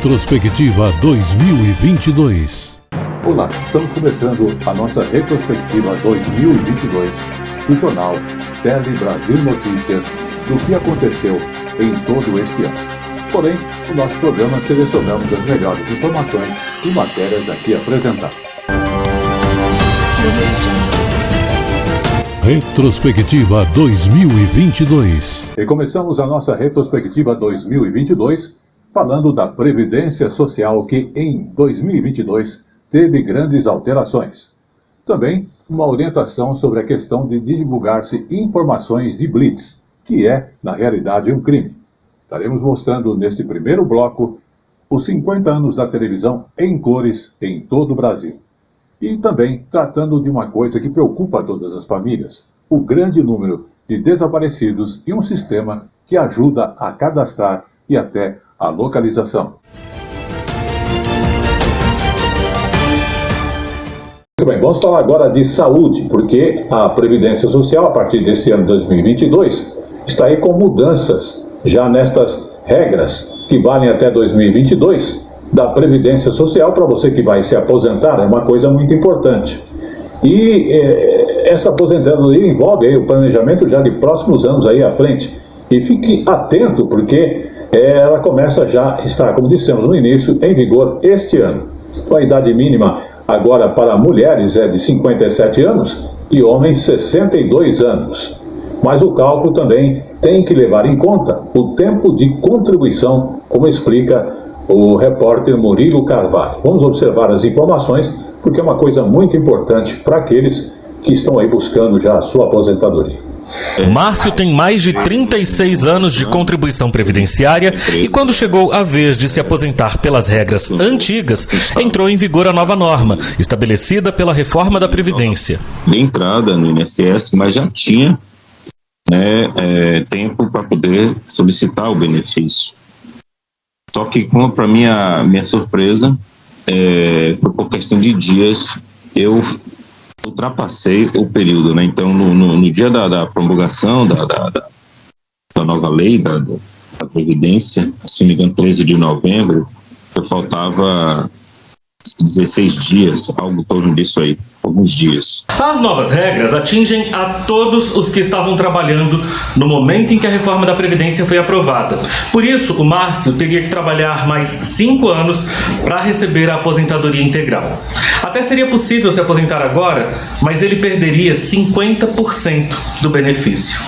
Retrospectiva 2022. Olá, estamos começando a nossa retrospectiva 2022 do jornal Tele Brasil Notícias do que aconteceu em todo este ano. Porém, no nosso programa selecionamos as melhores informações e matérias aqui apresentadas. Retrospectiva 2022. E começamos a nossa retrospectiva 2022 falando da Previdência Social que em 2022 teve grandes alterações. Também uma orientação sobre a questão de divulgar-se informações de blitz, que é, na realidade, um crime. Estaremos mostrando neste primeiro bloco os 50 anos da televisão em cores em todo o Brasil. E também tratando de uma coisa que preocupa todas as famílias, o grande número de desaparecidos e um sistema que ajuda a cadastrar e até a localização. Muito bem, vamos falar agora de saúde, porque a Previdência Social, a partir desse ano 2022, está aí com mudanças já nestas regras que valem até 2022 da Previdência Social. Para você que vai se aposentar, é uma coisa muito importante. E essa aposentadoria envolve aí o planejamento já de próximos anos aí à frente. E fique atento, porque ela começa já, está, como dissemos no início, em vigor este ano. A idade mínima agora para mulheres é de 57 anos e homens 62 anos. Mas o cálculo também tem que levar em conta o tempo de contribuição, como explica o repórter Murilo Carvalho. Vamos observar as informações, porque é uma coisa muito importante para aqueles que estão aí buscando já a sua aposentadoria. Márcio tem mais de 36 anos de contribuição previdenciária e quando chegou a vez de se aposentar pelas regras antigas, entrou em vigor a nova norma, estabelecida pela reforma da Previdência. De entrada no INSS, mas já tinha tempo para poder solicitar o benefício. Só que, para minha surpresa, foi por questão de dias, eu ultrapassei o período, né? Então, no dia da promulgação da nova lei, da Previdência, se não me engano, 13 de novembro, eu faltava 16 dias, algo em torno disso aí, alguns dias. As novas regras atingem a todos os que estavam trabalhando no momento em que a reforma da Previdência foi aprovada. Por isso, o Márcio teria que trabalhar mais 5 anos para receber a aposentadoria integral. Até seria possível se aposentar agora, mas ele perderia 50% do benefício.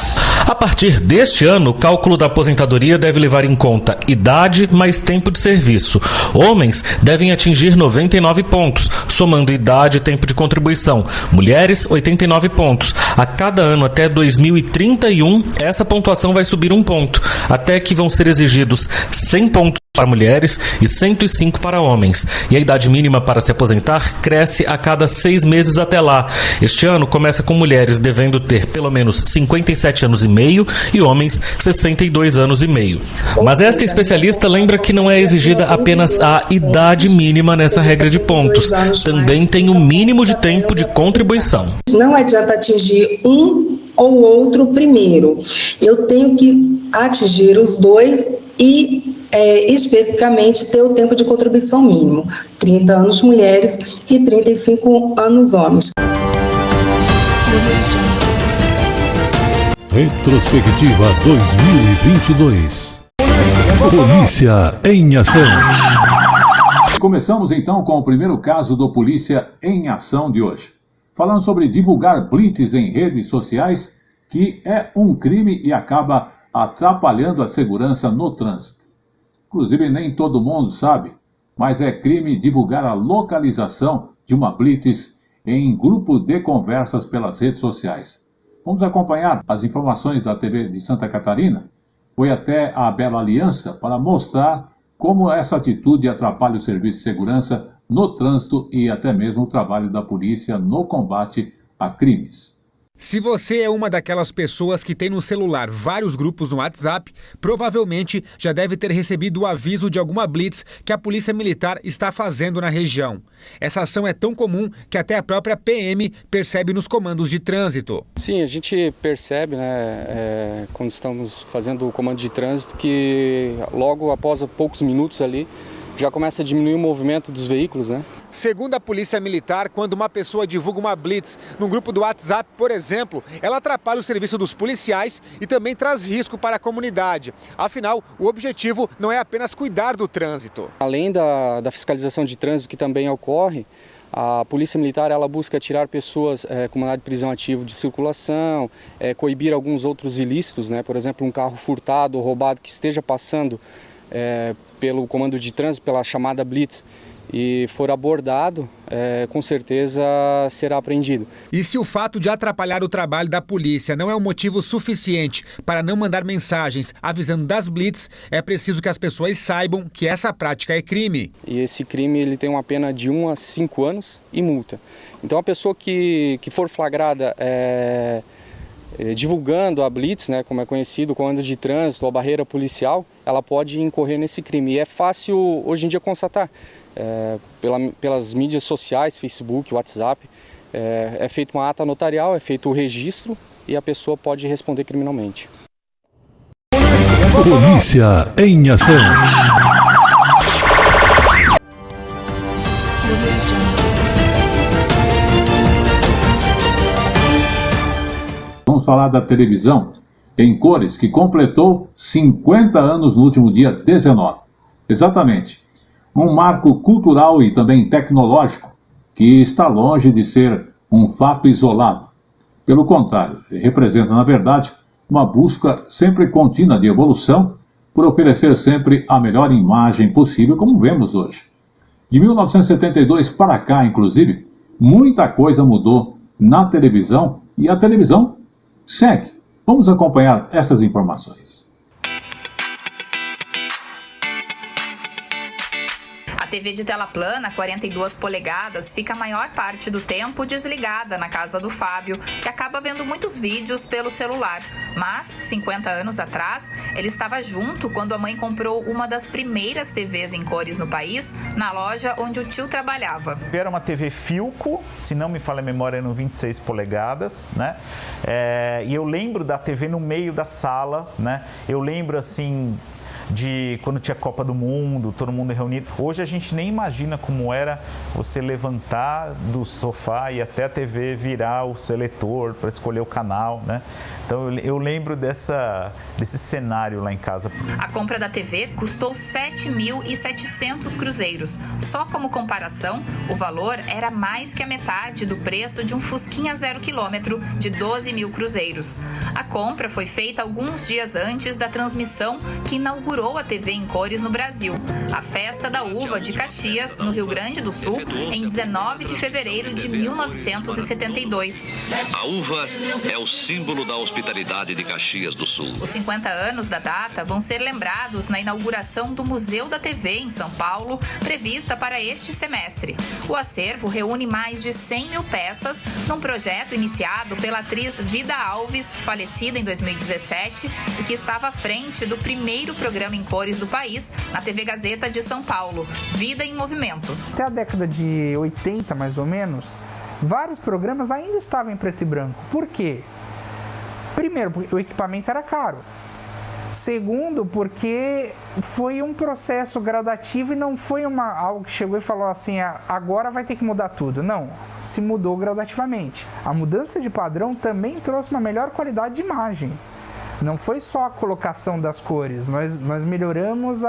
A partir deste ano, o cálculo da aposentadoria deve levar em conta idade mais tempo de serviço. Homens devem atingir 99 pontos, somando idade e tempo de contribuição. Mulheres, 89 pontos. A cada ano até 2031, essa pontuação vai subir 1 ponto, até que vão ser exigidos 100 pontos para mulheres e 105 para homens. E a idade mínima para se aposentar cresce a cada 6 meses até lá. Este ano começa com mulheres devendo ter pelo menos 57 anos e meio e homens 62 anos e meio. Mas esta especialista lembra que não é exigida apenas a idade mínima nessa regra de pontos. Também tem o mínimo de tempo de contribuição. Não adianta atingir um ou outro primeiro. Eu tenho que atingir os dois e especificamente ter o tempo de contribuição mínimo, 30 anos mulheres e 35 anos homens. Retrospectiva 2022. Polícia em Ação. Começamos então com o primeiro caso do Polícia em Ação de hoje. Falando sobre divulgar blitz em redes sociais, que é um crime e acaba atrapalhando a segurança no trânsito. Inclusive, nem todo mundo sabe, mas é crime divulgar a localização de uma blitz em grupo de conversas pelas redes sociais. Vamos acompanhar as informações da TV de Santa Catarina. Foi até a Bela Aliança para mostrar como essa atitude atrapalha o serviço de segurança no trânsito e até mesmo o trabalho da polícia no combate a crimes. Se você é uma daquelas pessoas que tem no celular vários grupos no WhatsApp, provavelmente já deve ter recebido o aviso de alguma blitz que a Polícia Militar está fazendo na região. Essa ação é tão comum que até a própria PM percebe nos comandos de trânsito. Sim, a gente percebe, quando estamos fazendo o comando de trânsito, que logo após poucos minutos ali, já começa a diminuir o movimento dos veículos, né? Segundo a Polícia Militar, quando uma pessoa divulga uma blitz num grupo do WhatsApp, por exemplo, ela atrapalha o serviço dos policiais e também traz risco para a comunidade. Afinal, o objetivo não é apenas cuidar do trânsito. Além da fiscalização de trânsito que também ocorre, a Polícia Militar ela busca tirar pessoas com mandado de prisão ativo de circulação, coibir alguns outros ilícitos, né? Por exemplo, um carro furtado ou roubado que esteja passando pelo comando de trânsito, pela chamada blitz, e for abordado, com certeza será apreendido. E se o fato de atrapalhar o trabalho da polícia não é um motivo suficiente para não mandar mensagens avisando das blitz, é preciso que as pessoas saibam que essa prática é crime. E esse crime ele tem uma pena de 1 a 5 anos e multa. Então a pessoa que for flagrada divulgando a blitz, né, como é conhecido, o comando de trânsito ou a barreira policial, ela pode incorrer nesse crime. E é fácil hoje em dia constatar. Pelas mídias sociais, Facebook, WhatsApp, é feita uma ata notarial, é feito o registro e a pessoa pode responder criminalmente. Polícia em ação. Vamos falar da televisão em cores, que completou 50 anos no último dia 19. Exatamente. Um marco cultural e também tecnológico que está longe de ser um fato isolado. Pelo contrário, representa, na verdade, uma busca sempre contínua de evolução por oferecer sempre a melhor imagem possível, como vemos hoje. De 1972 para cá, inclusive, muita coisa mudou na televisão e a televisão segue. Vamos acompanhar essas informações. A TV de tela plana, 42 polegadas, fica a maior parte do tempo desligada na casa do Fábio, que acaba vendo muitos vídeos pelo celular. Mas, 50 anos atrás, ele estava junto quando a mãe comprou uma das primeiras TVs em cores no país, na loja onde o tio trabalhava. Era uma TV Philco, se não me falha a memória, eram 26 polegadas, né? E eu lembro da TV no meio da sala, né? Eu lembro, assim, de quando tinha Copa do Mundo, todo mundo reunido. Hoje a gente nem imagina como era você levantar do sofá e até a TV virar o seletor para escolher o canal, né? Então eu lembro desse cenário lá em casa. A compra da TV custou 7.700 cruzeiros. Só como comparação, o valor era mais que a metade do preço de um Fusquinha 0 km de 12 mil cruzeiros. A compra foi feita alguns dias antes da transmissão que inaugurou a TV em cores no Brasil, a Festa da Uva de Caxias, no Rio Grande do Sul, em 19 de fevereiro de 1972. A uva é o símbolo da hospitalidade de Caxias do Sul. Os 50 anos da data vão ser lembrados na inauguração do Museu da TV em São Paulo, prevista para este semestre. O acervo reúne mais de 100 mil peças num projeto iniciado pela atriz Vida Alves, falecida em 2017, e que estava à frente do primeiro programa em cores do país, na TV Gazeta de São Paulo, Vida em Movimento. Até a década de 80, mais ou menos, vários programas ainda estavam em preto e branco. Por quê? Primeiro, porque o equipamento era caro. Segundo, porque foi um processo gradativo e não foi algo que chegou e falou assim, agora vai ter que mudar tudo. Não, se mudou gradativamente. A mudança de padrão também trouxe uma melhor qualidade de imagem. Não foi só a colocação das cores, nós melhoramos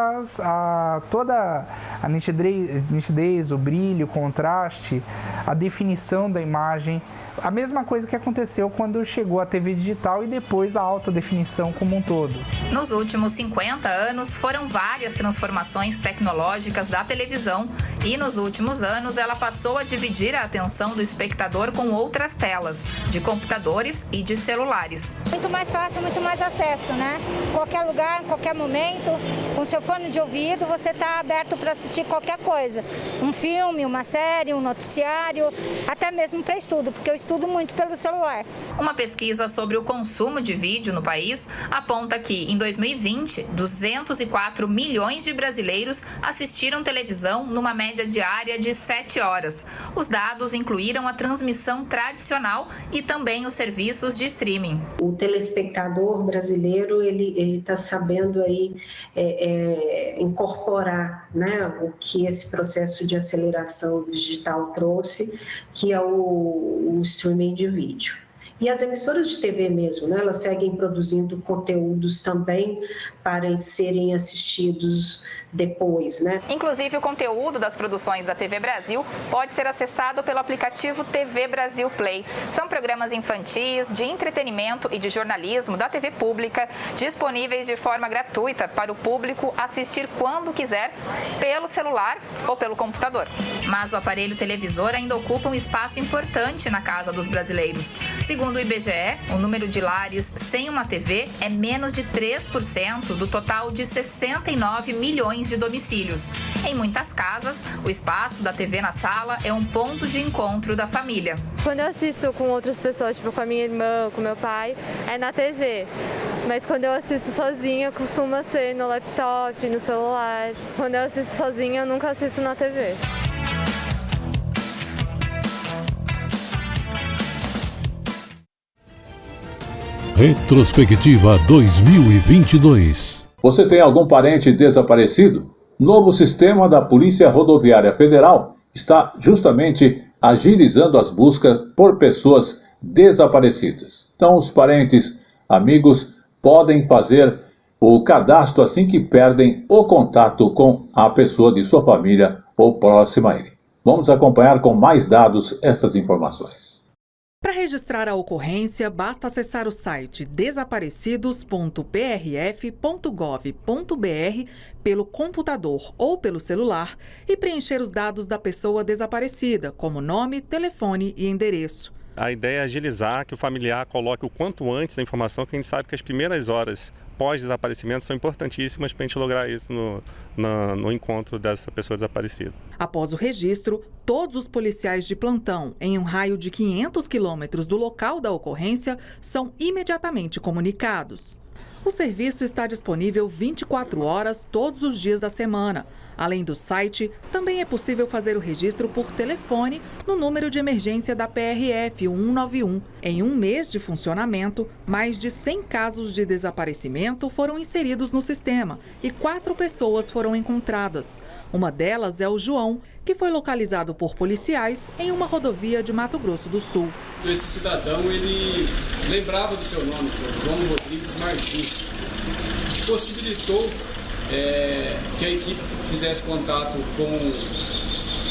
toda a nitidez, o brilho, o contraste, a definição da imagem. A mesma coisa que aconteceu quando chegou a TV digital e depois a alta definição como um todo. Nos últimos 50 anos, foram várias transformações tecnológicas da televisão e nos últimos anos ela passou a dividir a atenção do espectador com outras telas, de computadores e de celulares. Muito mais fácil, muito mais acesso, né? Qualquer lugar, qualquer momento, com seu fone de ouvido, você está aberto para assistir qualquer coisa. Um filme, uma série, um noticiário. trabalho, até mesmo para estudo, porque eu estudo muito pelo celular. Uma pesquisa sobre o consumo de vídeo no país aponta que, em 2020, 204 milhões de brasileiros assistiram televisão numa média diária de 7 horas. Os dados incluíram a transmissão tradicional e também os serviços de streaming. O telespectador brasileiro ele está sabendo aí incorporar, né, o que esse processo de aceleração digital trouxe, que é o streaming de vídeo. E as emissoras de TV mesmo, né, elas seguem produzindo conteúdos também para serem assistidos depois, né? Inclusive, o conteúdo das produções da TV Brasil pode ser acessado pelo aplicativo TV Brasil Play. São programas infantis, de entretenimento e de jornalismo da TV pública, disponíveis de forma gratuita para o público assistir quando quiser, pelo celular ou pelo computador. Mas o aparelho televisor ainda ocupa um espaço importante na casa dos brasileiros. Segundo o IBGE, o número de lares sem uma TV é menos de 3% do total de 69 milhões de domicílios. Em muitas casas, o espaço da TV na sala é um ponto de encontro da família. Quando eu assisto com outras pessoas, tipo com a minha irmã, com meu pai, é na TV. Mas quando eu assisto sozinha, costuma ser no laptop, no celular. Quando eu assisto sozinha, eu nunca assisto na TV. Retrospectiva 2022. Você tem algum parente desaparecido? Novo sistema da Polícia Rodoviária Federal está justamente agilizando as buscas por pessoas desaparecidas. Então, os parentes, amigos, podem fazer o cadastro assim que perdem o contato com a pessoa de sua família ou próxima a ele. Vamos acompanhar com mais dados essas informações. Para registrar a ocorrência, basta acessar o site desaparecidos.prf.gov.br pelo computador ou pelo celular e preencher os dados da pessoa desaparecida, como nome, telefone e endereço. A ideia é agilizar, que o familiar coloque o quanto antes a informação, que a gente sabe que as primeiras horas pós-desaparecimento são importantíssimas para a gente lograr isso no encontro dessa pessoa desaparecida. Após o registro, todos os policiais de plantão, em um raio de 500 quilômetros do local da ocorrência, são imediatamente comunicados. O serviço está disponível 24 horas todos os dias da semana. Além do site, também é possível fazer o registro por telefone no número de emergência da PRF 191. Em um mês de funcionamento, mais de 100 casos de desaparecimento foram inseridos no sistema e 4 pessoas foram encontradas. Uma delas é o João, que foi localizado por policiais em uma rodovia de Mato Grosso do Sul. Esse cidadão, ele lembrava do seu nome, seu João Rodrigues Martins. Possibilitou que a equipe fizesse contato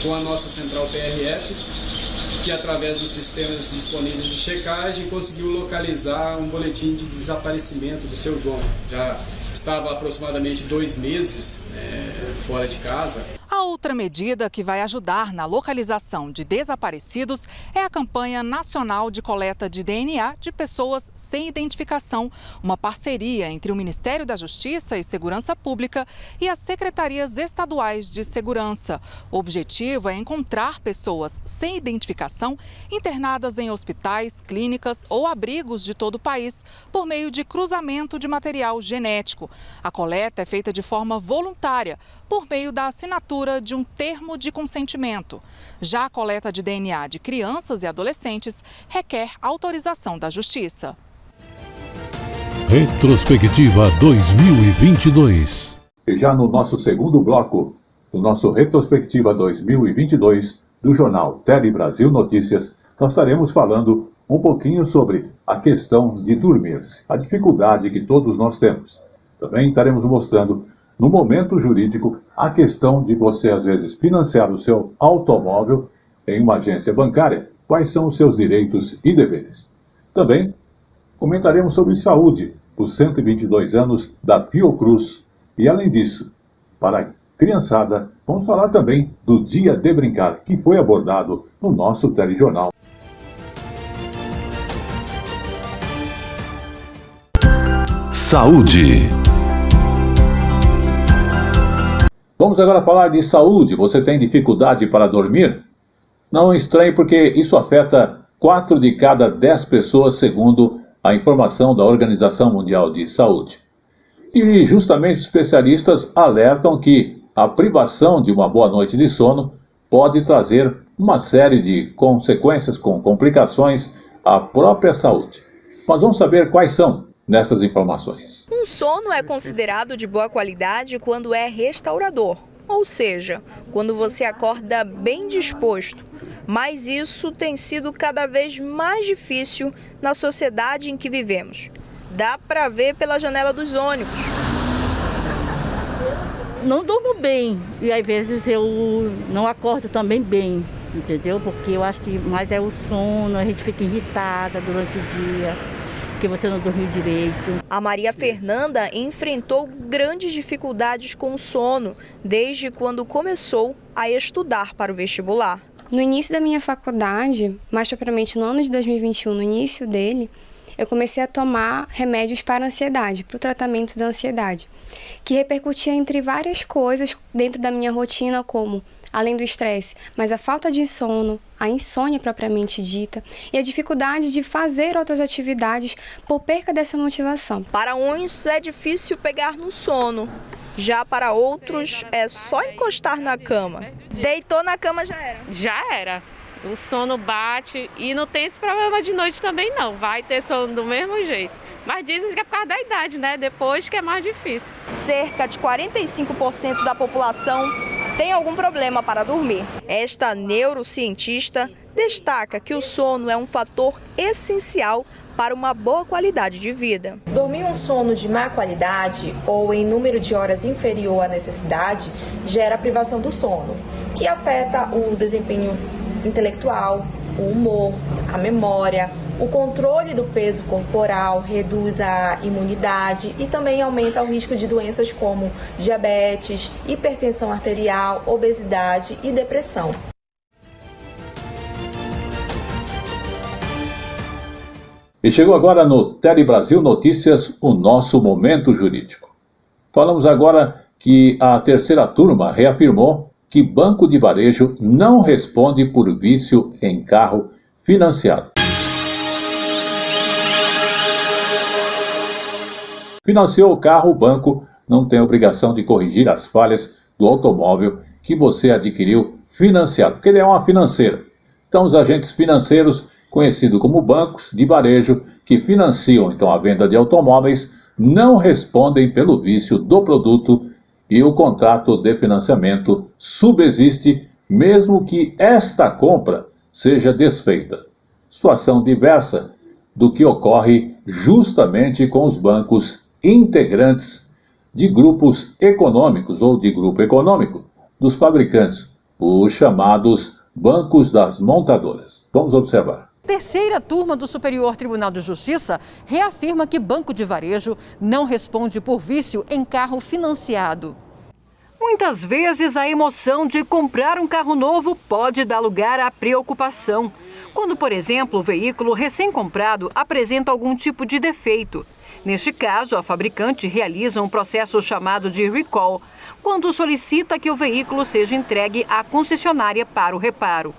com a nossa central PRF, que através dos sistemas disponíveis de checagem conseguiu localizar um boletim de desaparecimento do seu João. Já estava aproximadamente 2 meses fora de casa. A outra medida que vai ajudar na localização de desaparecidos é a campanha nacional de coleta de DNA de pessoas sem identificação, uma parceria entre o Ministério da Justiça e Segurança Pública e as secretarias estaduais de segurança. O objetivo é encontrar pessoas sem identificação internadas em hospitais, clínicas ou abrigos de todo o país por meio de cruzamento de material genético. A coleta é feita de forma voluntária, por meio da assinatura de um termo de consentimento. Já a coleta de DNA de crianças e adolescentes requer autorização da Justiça. Retrospectiva 2022. E já no nosso segundo bloco, do nosso Retrospectiva 2022, do jornal Tele Brasil Notícias, nós estaremos falando um pouquinho sobre a questão de dormir-se, a dificuldade que todos nós temos. Também estaremos mostrando, no momento jurídico, a questão de você, às vezes, financiar o seu automóvel em uma agência bancária, quais são os seus direitos e deveres. Também comentaremos sobre saúde, os 122 anos da Fiocruz. E, além disso, para a criançada, vamos falar também do Dia de Brincar, que foi abordado no nosso telejornal. Saúde. Vamos agora falar de saúde. Você tem dificuldade para dormir? Não estranhe, porque isso afeta 4 de cada 10 pessoas, segundo a informação da Organização Mundial de Saúde. E justamente os especialistas alertam que a privação de uma boa noite de sono pode trazer uma série de consequências com complicações à própria saúde. Mas vamos saber quais são nessas informações. Um sono é considerado de boa qualidade quando é restaurador, ou seja, quando você acorda bem disposto. Mas isso tem sido cada vez mais difícil na sociedade em que vivemos. Dá para ver pela janela dos ônibus. Não durmo bem e às vezes eu não acordo também bem, entendeu? Porque eu acho que mais é o sono, a gente fica irritada durante o dia, porque você não dormiu direito. A Maria Fernanda enfrentou grandes dificuldades com o sono desde quando começou a estudar para o vestibular. No início da minha faculdade, mais propriamente no ano de 2021, no início dele, eu comecei a tomar remédios para ansiedade, para o tratamento da ansiedade, que repercutia entre várias coisas dentro da minha rotina, como, além do estresse, mas a falta de sono, a insônia propriamente dita e a dificuldade de fazer outras atividades por perca dessa motivação. Para uns é difícil pegar no sono, já para outros é só encostar na cama. Deitou na cama já era? Já era. O sono bate e não tem esse problema de noite também não, vai ter sono do mesmo jeito. Mas dizem que é por causa da idade, né? Depois que é mais difícil. Cerca de 45% da população tem algum problema para dormir. Esta neurocientista destaca que o sono é um fator essencial para uma boa qualidade de vida. Dormir um sono de má qualidade ou em número de horas inferior à necessidade gera privação do sono, que afeta o desempenho intelectual, o humor, a memória, o controle do peso corporal, reduz a imunidade e também aumenta o risco de doenças como diabetes, hipertensão arterial, obesidade e depressão. E chegou agora no Tele Brasil Notícias, o nosso momento jurídico. Falamos agora que a terceira turma reafirmou que banco de varejo não responde por vício em carro financiado. Financiou o carro, o banco não tem obrigação de corrigir as falhas do automóvel que você adquiriu financiado, porque ele é uma financeira. Então, os agentes financeiros, conhecidos como bancos de varejo, que financiam então a venda de automóveis, não respondem pelo vício do produto e o contrato de financiamento subsiste mesmo que esta compra seja desfeita. Situação diversa do que ocorre justamente com os bancos integrantes de grupos econômicos ou de grupo econômico dos fabricantes, os chamados bancos das montadoras. Vamos observar. Terceira turma do Superior Tribunal de Justiça reafirma que banco de varejo não responde por vício em carro financiado. Muitas vezes a emoção de comprar um carro novo pode dar lugar à preocupação. Quando, por exemplo, o veículo recém-comprado apresenta algum tipo de defeito. Neste caso, a fabricante realiza um processo chamado de recall, quando solicita que o veículo seja entregue à concessionária para o reparo.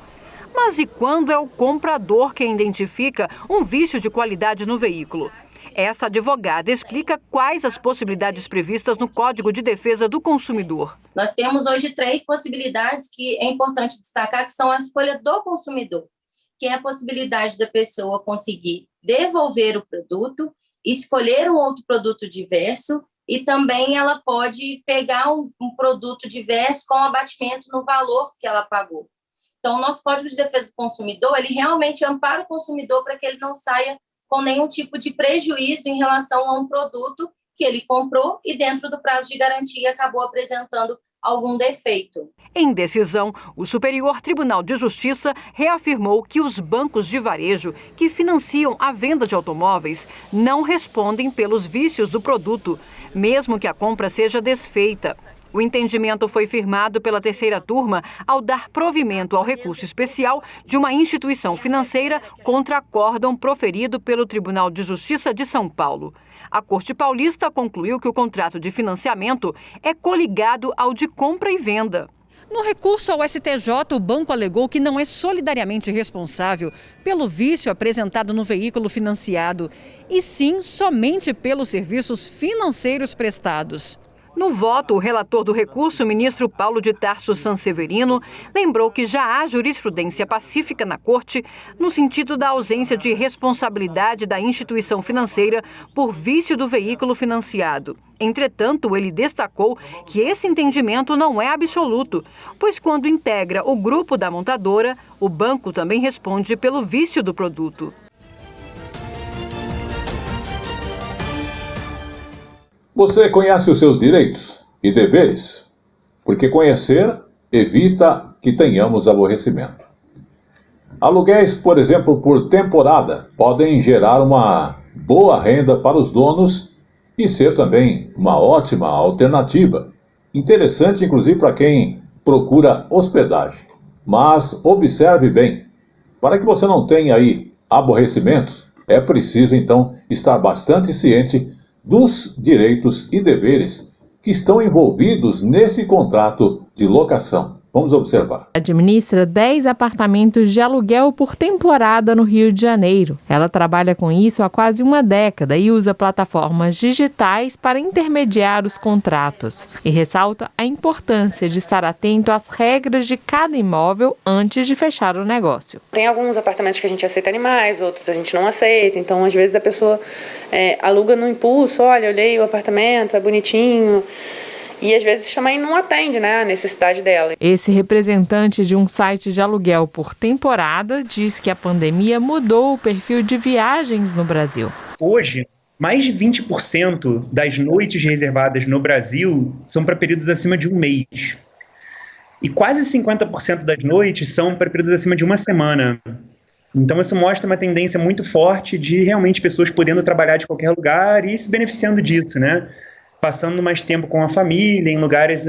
Mas e quando é o comprador quem identifica um vício de qualidade no veículo? Esta advogada explica quais as possibilidades previstas no Código de Defesa do Consumidor. Nós temos hoje 3 possibilidades que é importante destacar, que são a escolha do consumidor, que é a possibilidade da pessoa conseguir devolver o produto, escolher um outro produto diverso e também ela pode pegar um produto diverso com abatimento no valor que ela pagou. Então, o nosso Código de Defesa do Consumidor, ele realmente ampara o consumidor para que ele não saia com nenhum tipo de prejuízo em relação a um produto que ele comprou e dentro do prazo de garantia acabou apresentando algum defeito. Em decisão, o Superior Tribunal de Justiça reafirmou que os bancos de varejo que financiam a venda de automóveis não respondem pelos vícios do produto, mesmo que a compra seja desfeita. O entendimento foi firmado pela terceira turma ao dar provimento ao recurso especial de uma instituição financeira contra acórdão proferido pelo Tribunal de Justiça de São Paulo. A Corte Paulista concluiu que o contrato de financiamento é coligado ao de compra e venda. No recurso ao STJ, o banco alegou que não é solidariamente responsável pelo vício apresentado no veículo financiado, e sim somente pelos serviços financeiros prestados. No voto, o relator do recurso, o ministro Paulo de Tarso Sanseverino, lembrou que já há jurisprudência pacífica na Corte no sentido da ausência de responsabilidade da instituição financeira por vício do veículo financiado. Entretanto, ele destacou que esse entendimento não é absoluto, pois quando integra o grupo da montadora, o banco também responde pelo vício do produto. Você conhece os seus direitos e deveres? Porque conhecer evita que tenhamos aborrecimento. Aluguéis, por exemplo, por temporada, podem gerar uma boa renda para os donos e ser também uma ótima alternativa. Interessante, inclusive, para quem procura hospedagem. Mas observe bem, para que você não tenha aí aborrecimentos, é preciso, então, estar bastante ciente dos direitos e deveres que estão envolvidos nesse contrato de locação. Vamos observar. Administra 10 apartamentos de aluguel por temporada no Rio de Janeiro. Ela trabalha com isso há quase uma década e usa plataformas digitais para intermediar os contratos. E ressalta a importância de estar atento às regras de cada imóvel antes de fechar o negócio. Tem alguns apartamentos que a gente aceita animais, outros a gente não aceita. Então, às vezes, a pessoa aluga no impulso. Olha, olhei o apartamento, é bonitinho. E às vezes também não atende, né, a necessidade dela. Esse representante de um site de aluguel por temporada diz que a pandemia mudou o perfil de viagens no Brasil. Hoje, mais de 20% das noites reservadas no Brasil são para períodos acima de um mês. E quase 50% das noites são para períodos acima de uma semana. Então isso mostra uma tendência muito forte de realmente pessoas podendo trabalhar de qualquer lugar e se beneficiando disso, né? Passando mais tempo com a família, em lugares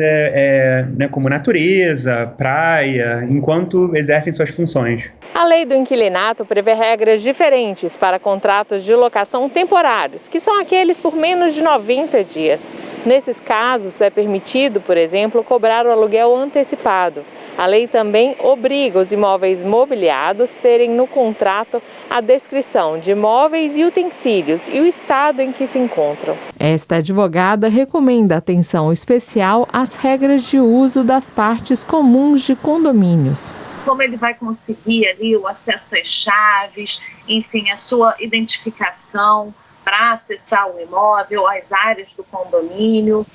como natureza, praia, enquanto exercem suas funções. A lei do inquilinato prevê regras diferentes para contratos de locação temporários, que são aqueles por menos de 90 dias. Nesses casos, é permitido, por exemplo, cobrar o aluguel antecipado. A lei também obriga os imóveis mobiliados a terem no contrato a descrição de móveis e utensílios e o estado em que se encontram. Esta advogada recomenda atenção especial às regras de uso das partes comuns de condomínios. Como ele vai conseguir ali o acesso às chaves, enfim, a sua identificação para acessar o imóvel, as áreas do condomínio,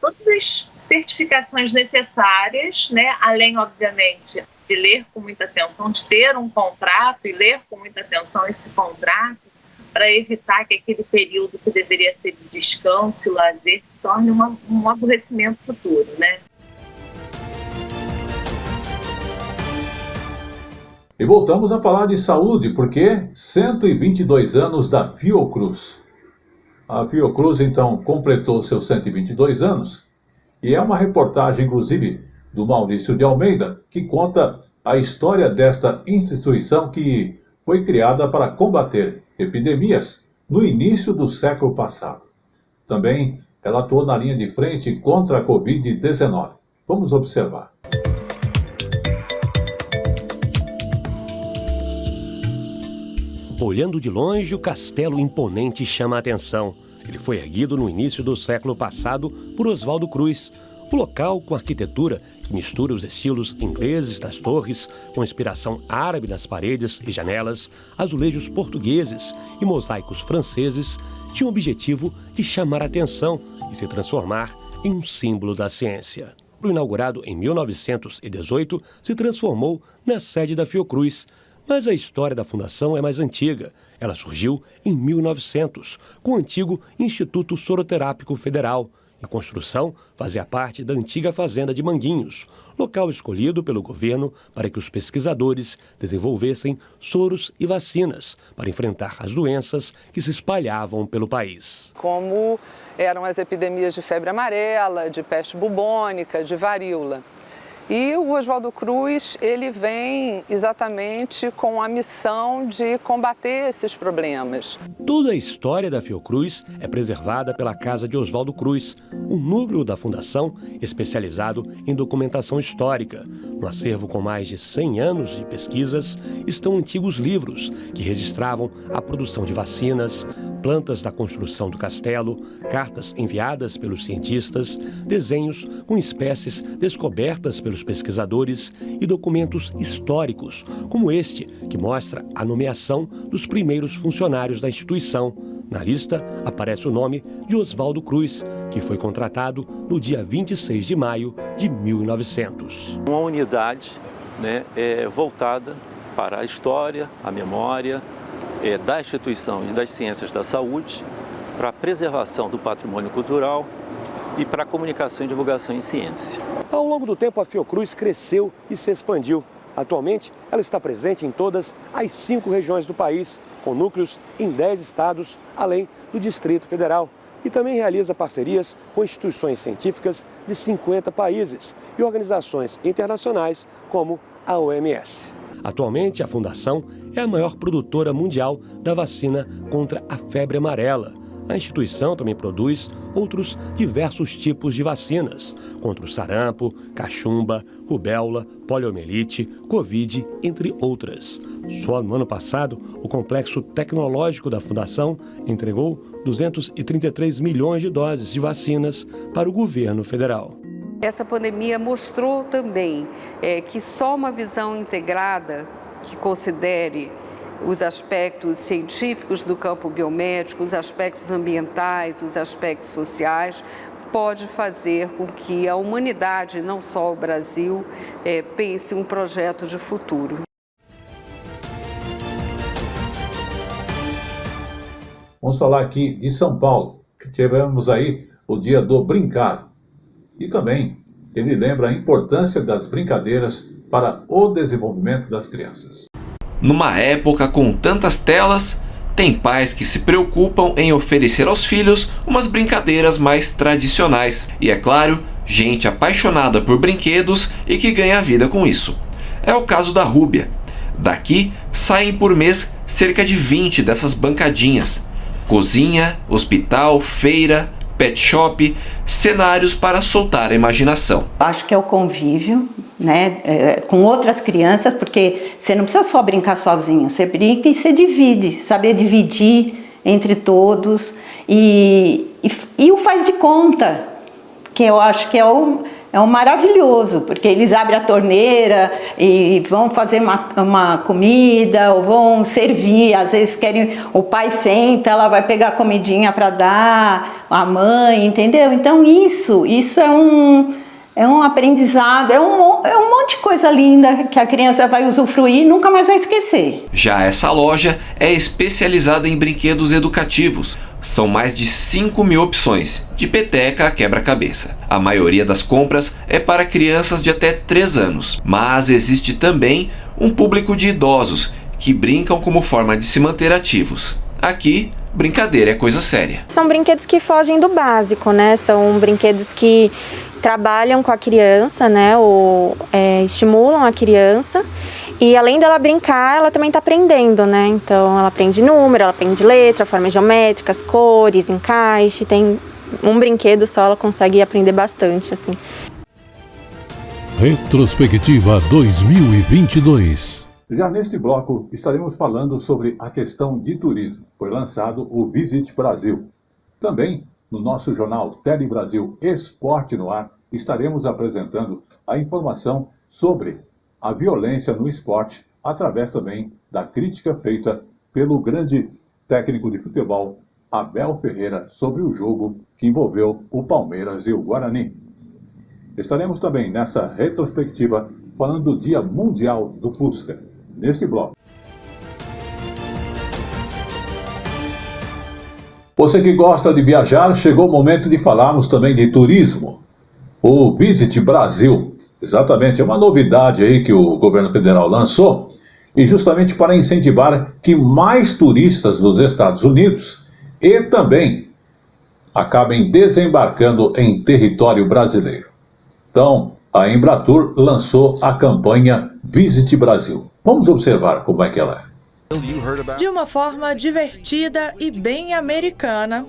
todas as certificações necessárias, né? Além, obviamente, de ler com muita atenção, de ter um contrato e ler com muita atenção esse contrato, para evitar que aquele período que deveria ser de descanso e lazer se torne um aborrecimento futuro, né? E voltamos a falar de saúde, porque 122 anos da Fiocruz. A Fiocruz, então, completou seus 122 anos e é uma reportagem, inclusive, do Maurício de Almeida, que conta a história desta instituição que foi criada para combater epidemias no início do século passado. Também ela atuou na linha de frente contra a Covid-19. Vamos observar. Olhando de longe, o castelo imponente chama a atenção. Ele foi erguido no início do século passado por Oswaldo Cruz. O local, com arquitetura que mistura os estilos ingleses das torres, com inspiração árabe nas paredes e janelas, azulejos portugueses e mosaicos franceses, tinha o objetivo de chamar a atenção e se transformar em um símbolo da ciência. Inaugurado em 1918, se transformou na sede da Fiocruz. Mas a história da fundação é mais antiga. Ela surgiu em 1900, com o antigo Instituto Soroterápico Federal. Em construção, fazia parte da antiga fazenda de Manguinhos, local escolhido pelo governo para que os pesquisadores desenvolvessem soros e vacinas para enfrentar as doenças que se espalhavam pelo país. Como eram as epidemias de febre amarela, de peste bubônica, de varíola. E o Oswaldo Cruz, ele vem exatamente com a missão de combater esses problemas. Toda a história da Fiocruz é preservada pela Casa de Oswaldo Cruz, um núcleo da Fundação especializado em documentação histórica. No acervo com mais de 100 anos de pesquisas estão antigos livros que registravam a produção de vacinas, plantas da construção do castelo, cartas enviadas pelos cientistas, desenhos com espécies descobertas pelos pesquisadores e documentos históricos, como este, que mostra a nomeação dos primeiros funcionários da instituição. Na lista aparece o nome de Oswaldo Cruz, que foi contratado no dia 26 de maio de 1900. Uma unidade, voltada para a história, a memória da instituição e das ciências da saúde, para a preservação do patrimônio cultural e para a comunicação e divulgação em ciência. Ao longo do tempo, a Fiocruz cresceu e se expandiu. Atualmente, ela está presente em todas as 5 regiões do país, com núcleos em 10 estados, além do Distrito Federal. E também realiza parcerias com instituições científicas de 50 países e organizações internacionais como a OMS. Atualmente, a Fundação é a maior produtora mundial da vacina contra a febre amarela. A instituição também produz outros diversos tipos de vacinas contra o sarampo, cachumba, rubéola, poliomielite, Covid, entre outras. Só no ano passado, o complexo tecnológico da Fundação entregou 233 milhões de doses de vacinas para o governo federal. Essa pandemia mostrou também que só uma visão integrada que considere os aspectos científicos do campo biomédico, os aspectos ambientais, os aspectos sociais, pode fazer com que a humanidade, não só o Brasil, pense um projeto de futuro. Vamos falar aqui de São Paulo, que tivemos aí o dia do brincar. E também ele lembra a importância das brincadeiras para o desenvolvimento das crianças. Numa época com tantas telas, tem pais que se preocupam em oferecer aos filhos umas brincadeiras mais tradicionais. E é claro, gente apaixonada por brinquedos e que ganha vida com isso. É o caso da Rúbia. Daqui saem por mês cerca de 20 dessas bancadinhas. Cozinha, hospital, feira, pet shop, cenários para soltar a imaginação. Acho que é o convívio, com outras crianças, porque você não precisa só brincar sozinho, você brinca e você divide, saber dividir entre todos e o faz de conta, que eu acho que é o maravilhoso, porque eles abrem a torneira e vão fazer uma comida ou vão servir, às vezes querem, o pai senta, ela vai pegar a comidinha para dar, a mãe, entendeu? Então isso é um aprendizado, é um monte de coisa linda que a criança vai usufruir e nunca mais vai esquecer. Já essa loja é especializada em brinquedos educativos. São mais de 5 mil opções, de peteca a quebra-cabeça. A maioria das compras é para crianças de até 3 anos, mas existe também um público de idosos que brincam como forma de se manter ativos. Aqui, brincadeira é coisa séria. São brinquedos que fogem do básico, São brinquedos que trabalham com a criança, ou estimulam a criança. E além dela brincar, ela também está aprendendo, Então ela aprende número, ela aprende letra, formas geométricas, cores, encaixe. Tem um brinquedo só, ela consegue aprender bastante, assim. Retrospectiva 2022. Já neste bloco estaremos falando sobre a questão de turismo. Foi lançado o Visit Brasil. Também no nosso jornal Tele Brasil Esporte no Ar estaremos apresentando a informação sobre a violência no esporte, através também da crítica feita pelo grande técnico de futebol, Abel Ferreira, sobre o jogo que envolveu o Palmeiras e o Guarani. Estaremos também nessa retrospectiva falando do Dia Mundial do Fusca, neste bloco. Você que gosta de viajar, chegou o momento de falarmos também de turismo. O Visit Brasil. Exatamente, é uma novidade aí que o governo federal lançou, e justamente para incentivar que mais turistas dos Estados Unidos e também acabem desembarcando em território brasileiro. Então, a Embratur lançou a campanha Visit Brasil. Vamos observar como é que ela é. De uma forma divertida e bem americana,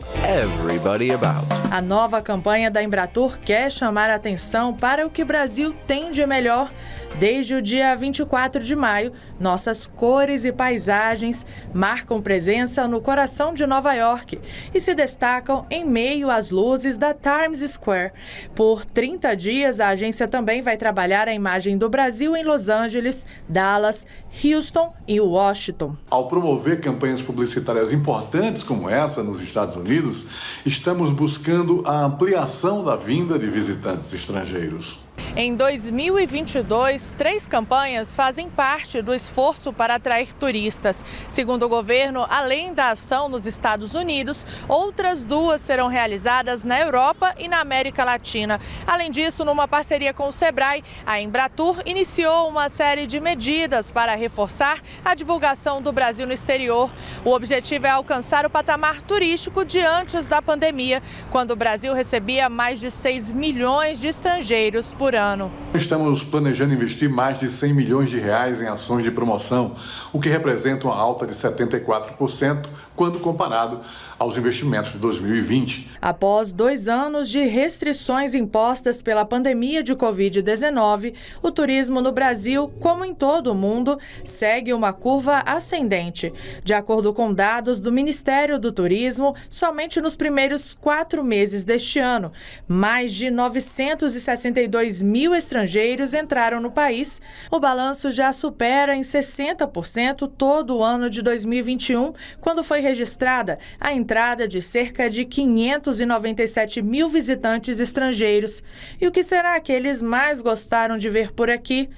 a nova campanha da Embratur quer chamar a atenção para o que o Brasil tem de melhor. Desde o dia 24 de maio, nossas cores e paisagens marcam presença no coração de Nova York e se destacam em meio às luzes da Times Square. Por 30 dias, a agência também vai trabalhar a imagem do Brasil em Los Angeles, Dallas, Houston e Washington. Ao promover campanhas publicitárias importantes como essa nos Estados Unidos, estamos buscando a ampliação da vinda de visitantes estrangeiros. Em 2022, 3 campanhas fazem parte do esforço para atrair turistas. Segundo o governo, além da ação nos Estados Unidos, outras 2 serão realizadas na Europa e na América Latina. Além disso, numa parceria com o Sebrae, a Embratur iniciou uma série de medidas para reforçar a divulgação do Brasil no exterior. O objetivo é alcançar o patamar turístico de antes da pandemia, quando o Brasil recebia mais de 6 milhões de estrangeiros por ano. Estamos planejando investir mais de 100 milhões de reais em ações de promoção, o que representa uma alta de 74% quando comparado aos investimentos de 2020. Após 2 anos de restrições impostas pela pandemia de Covid-19, o turismo no Brasil, como em todo o mundo, segue uma curva ascendente. De acordo com dados do Ministério do Turismo, somente nos primeiros 4 meses deste ano, mais de 962 mil estrangeiros entraram no país. O balanço já supera em 60% todo o ano de 2021, quando foi registrada a entrada de cerca de 597 mil visitantes estrangeiros. E o que será que eles mais gostaram de ver por aqui?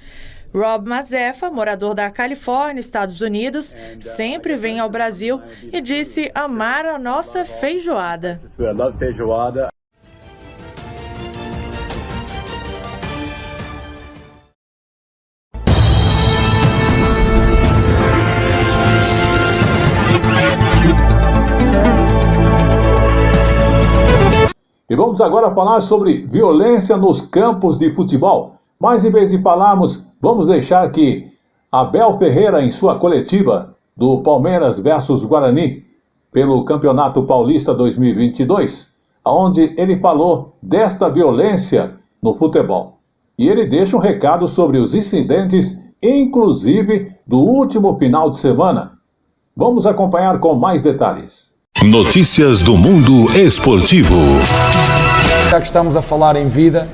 Rob Mazefa, morador da Califórnia, Estados Unidos, sempre vem ao Brasil e disse amar a nossa feijoada. Eu adoro feijoada. E vamos agora falar sobre violência nos campos de futebol. Mas em vez de falarmos, vamos deixar que Abel Ferreira, em sua coletiva do Palmeiras versus Guarani, pelo Campeonato Paulista 2022, onde ele falou desta violência no futebol. E ele deixa um recado sobre os incidentes, inclusive do último final de semana. Vamos acompanhar com mais detalhes. Notícias do mundo esportivo. Já que estamos a falar em vida,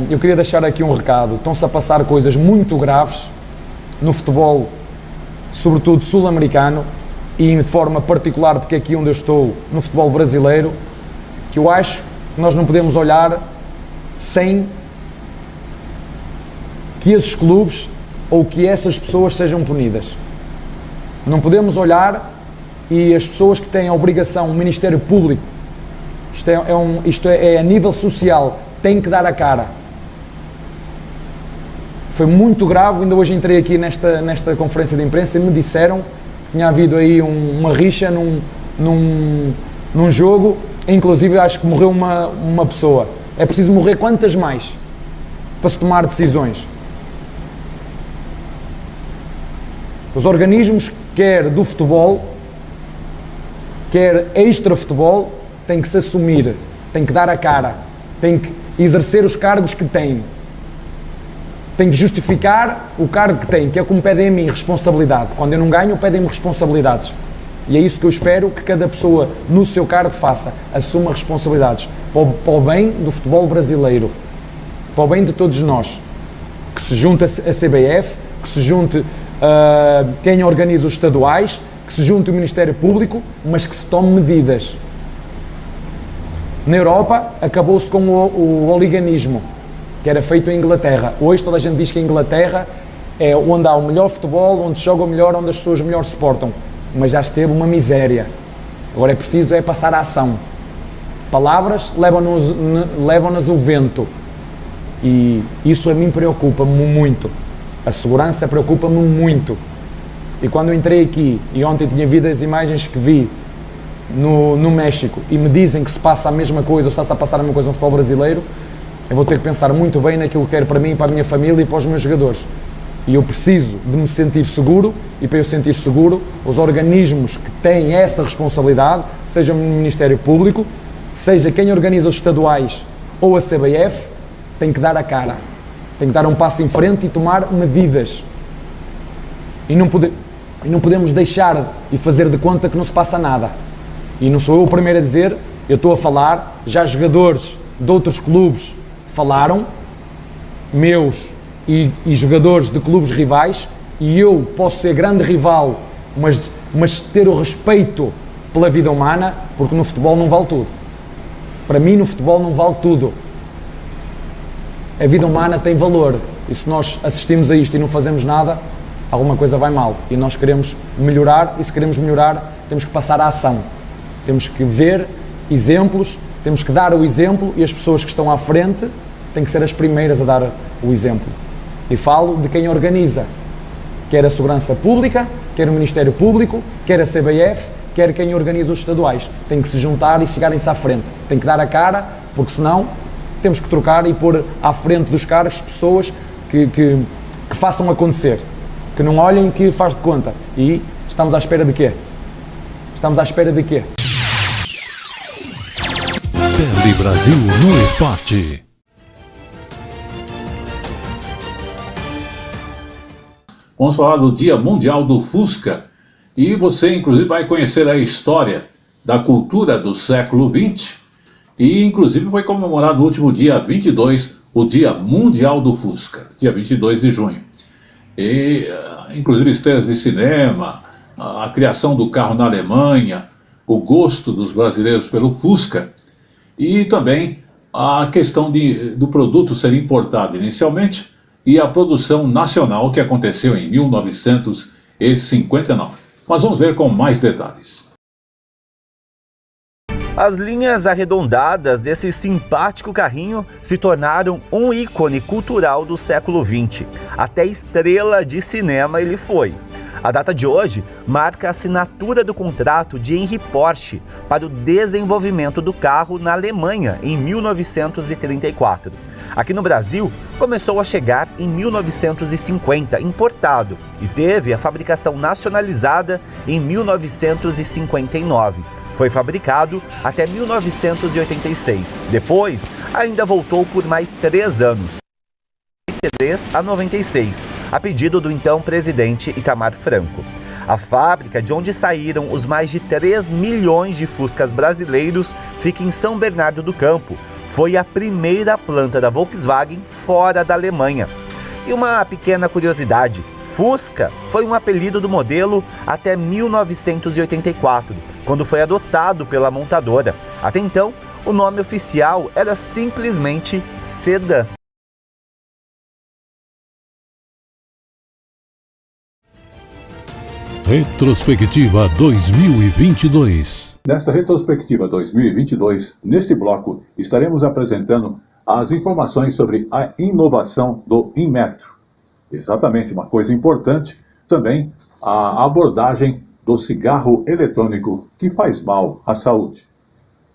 eu queria deixar aqui um recado. Estão-se a passar coisas muito graves no futebol, sobretudo sul-americano, e de forma particular, porque aqui onde eu estou, no futebol brasileiro, que eu acho que nós não podemos olhar sem que esses clubes ou que essas pessoas sejam punidas. Não podemos olhar e as pessoas que têm a obrigação, o Ministério Público, isto é a nível social, têm que dar a cara. Foi muito grave. Ainda hoje entrei aqui nesta conferência de imprensa e me disseram que tinha havido aí uma rixa num jogo, inclusive acho que morreu uma pessoa. É preciso morrer quantas mais para se tomar decisões? Os organismos, quer do futebol, quer extra-futebol, têm que se assumir, têm que dar a cara, têm que exercer os cargos que têm. Têm que justificar o cargo que têm, que é como pedem a mim, responsabilidade. Quando eu não ganho, pedem-me responsabilidades. E é isso que eu espero que cada pessoa no seu cargo faça, assuma responsabilidades, para o bem do futebol brasileiro, para o bem de todos nós. Que se junte a CBF, que se junte quem organiza os estaduais, que se junte o Ministério Público, mas que se tome medidas. Na Europa, acabou-se com o oliganismo, que era feito em Inglaterra. Hoje toda a gente diz que a Inglaterra é onde há o melhor futebol, onde se joga o melhor, onde as pessoas melhor se portam. Mas já esteve uma miséria. Agora é preciso passar a ação. Palavras levam-nas o vento. E isso a mim preocupa-me muito. A segurança preocupa-me muito. E quando eu entrei aqui, e ontem tinha visto as imagens que vi no México, e me dizem que se passa a mesma coisa, ou está-se a passar a mesma coisa no futebol brasileiro, eu vou ter que pensar muito bem naquilo que quero para mim, para a minha família e para os meus jogadores. E eu preciso de me sentir seguro, e para eu sentir seguro, os organismos que têm essa responsabilidade, seja o Ministério Público, seja quem organiza os estaduais ou a CBF, tem que dar a cara, tem que dar um passo em frente e tomar medidas. E não podemos deixar e fazer de conta que não se passa nada. E não sou eu o primeiro a dizer, eu estou a falar, já jogadores de outros clubes falaram, meus e jogadores de clubes rivais, e eu posso ser grande rival, mas ter o respeito pela vida humana, porque no futebol não vale tudo. Para mim, no futebol não vale tudo. A vida humana tem valor, e se nós assistimos a isto e não fazemos nada, alguma coisa vai mal. E nós queremos melhorar, e se queremos melhorar, temos que passar à ação. Temos que ver exemplos, temos que dar o exemplo, e as pessoas que estão à frente têm que ser as primeiras a dar o exemplo. E falo de quem organiza, quer a Segurança Pública, quer o Ministério Público, quer a CBF, quer quem organiza os estaduais. Tem que se juntar e chegarem-se à frente. Tem que dar a cara, porque senão temos que trocar e pôr à frente dos cargos pessoas que façam acontecer. Que não olhem que faz de conta. E estamos à espera de quê? Estamos à espera de quê? Tele Brasil no Esporte. Vamos falar do Dia Mundial do Fusca, e você inclusive vai conhecer a história da cultura do século XX, e inclusive foi comemorado no último dia 22, o Dia Mundial do Fusca, dia 22 de junho. E inclusive estrelas de cinema, a criação do carro na Alemanha, o gosto dos brasileiros pelo Fusca, e também a questão do produto ser importado inicialmente, e a produção nacional que aconteceu em 1959. Mas vamos ver com mais detalhes. As linhas arredondadas desse simpático carrinho se tornaram um ícone cultural do século XX. Até estrela de cinema ele foi. A data de hoje marca a assinatura do contrato de Henry Porsche para o desenvolvimento do carro na Alemanha em 1934. Aqui no Brasil, começou a chegar em 1950, importado, e teve a fabricação nacionalizada em 1959. Foi fabricado até 1986. Depois, ainda voltou por mais 3 anos. 93 a 96, a pedido do então presidente Itamar Franco. A fábrica de onde saíram os mais de 3 milhões de Fuscas brasileiros fica em São Bernardo do Campo. Foi a primeira planta da Volkswagen fora da Alemanha. E uma pequena curiosidade, Fusca foi um apelido do modelo até 1984, quando foi adotado pela montadora. Até então, o nome oficial era simplesmente Sedã. Retrospectiva 2022. Nesta retrospectiva 2022, neste bloco, estaremos apresentando as informações sobre a inovação do Inmetro. Exatamente, uma coisa importante, também a abordagem do cigarro eletrônico que faz mal à saúde.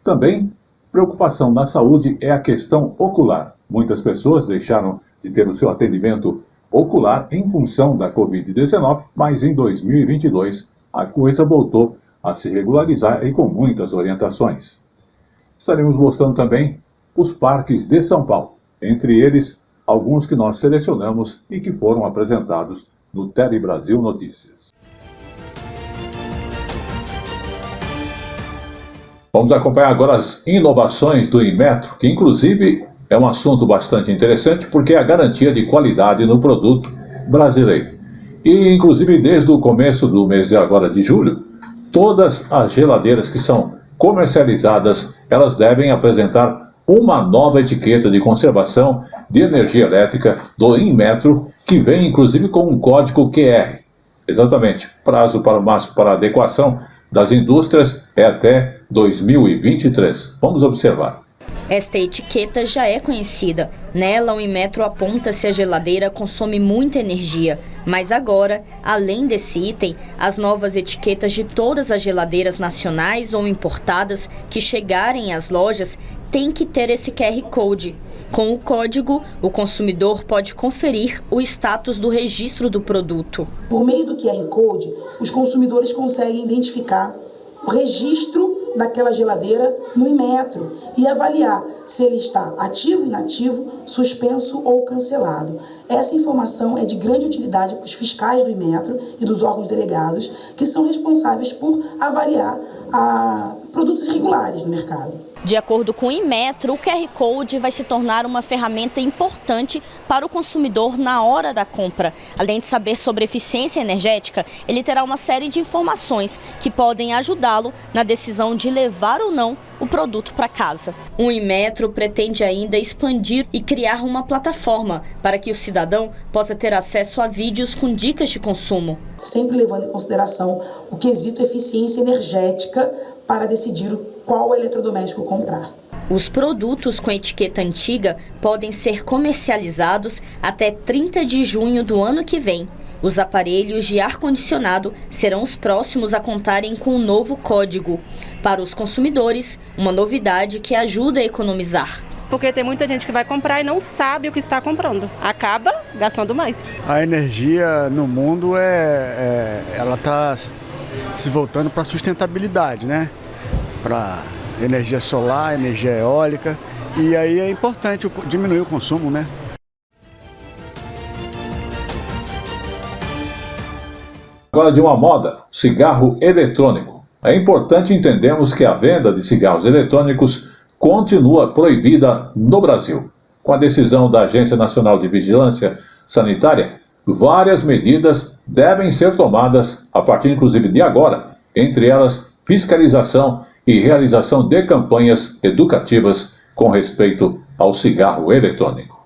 Também, preocupação na saúde é a questão ocular. Muitas pessoas deixaram de ter o seu atendimento ocular em função da Covid-19, mas em 2022 a coisa voltou a se regularizar e com muitas orientações. Estaremos mostrando também os parques de São Paulo, entre eles alguns que nós selecionamos e que foram apresentados no Tele Brasil Notícias. Vamos acompanhar agora as inovações do Inmetro, que inclusive é um assunto bastante interessante porque é a garantia de qualidade no produto brasileiro. E inclusive desde o começo do mês agora de julho, todas as geladeiras que são comercializadas, elas devem apresentar uma nova etiqueta de conservação de energia elétrica do Inmetro, que vem inclusive com um código QR. Exatamente, prazo para o máximo para adequação das indústrias é até 2023. Vamos observar. Esta etiqueta já é conhecida. Nela, o Inmetro aponta se a geladeira consome muita energia. Mas agora, além desse item, as novas etiquetas de todas as geladeiras nacionais ou importadas que chegarem às lojas têm que ter esse QR Code, Com o código, o consumidor pode conferir o status do registro do produto. Por meio do QR Code, os consumidores conseguem identificar o registro daquela geladeira no Inmetro e avaliar se ele está ativo, inativo, suspenso ou cancelado. Essa informação é de grande utilidade para os fiscais do Inmetro e dos órgãos delegados, que são responsáveis por avaliar produtos irregulares no mercado. De acordo com o Inmetro, o QR Code vai se tornar uma ferramenta importante para o consumidor na hora da compra. Além de saber sobre eficiência energética, ele terá uma série de informações que podem ajudá-lo na decisão de levar ou não o produto para casa. O Inmetro pretende ainda expandir e criar uma plataforma para que o cidadão possa ter acesso a vídeos com dicas de consumo. Sempre levando em consideração o quesito eficiência energética para decidir qual eletrodoméstico comprar. Os produtos com etiqueta antiga podem ser comercializados até 30 de junho do ano que vem. Os aparelhos de ar-condicionado serão os próximos a contarem com o novo código. Para os consumidores, uma novidade que ajuda a economizar. Porque tem muita gente que vai comprar e não sabe o que está comprando. Acaba gastando mais. A energia no mundo ela está se voltando para a sustentabilidade, né? Para energia solar, energia eólica. E aí é importante diminuir o consumo, né? Agora de uma moda, cigarro eletrônico. É importante entendermos que a venda de cigarros eletrônicos continua proibida no Brasil. Com a decisão da Agência Nacional de Vigilância Sanitária, várias medidas devem ser tomadas a partir inclusive de agora, entre elas fiscalização e realização de campanhas educativas com respeito ao cigarro eletrônico.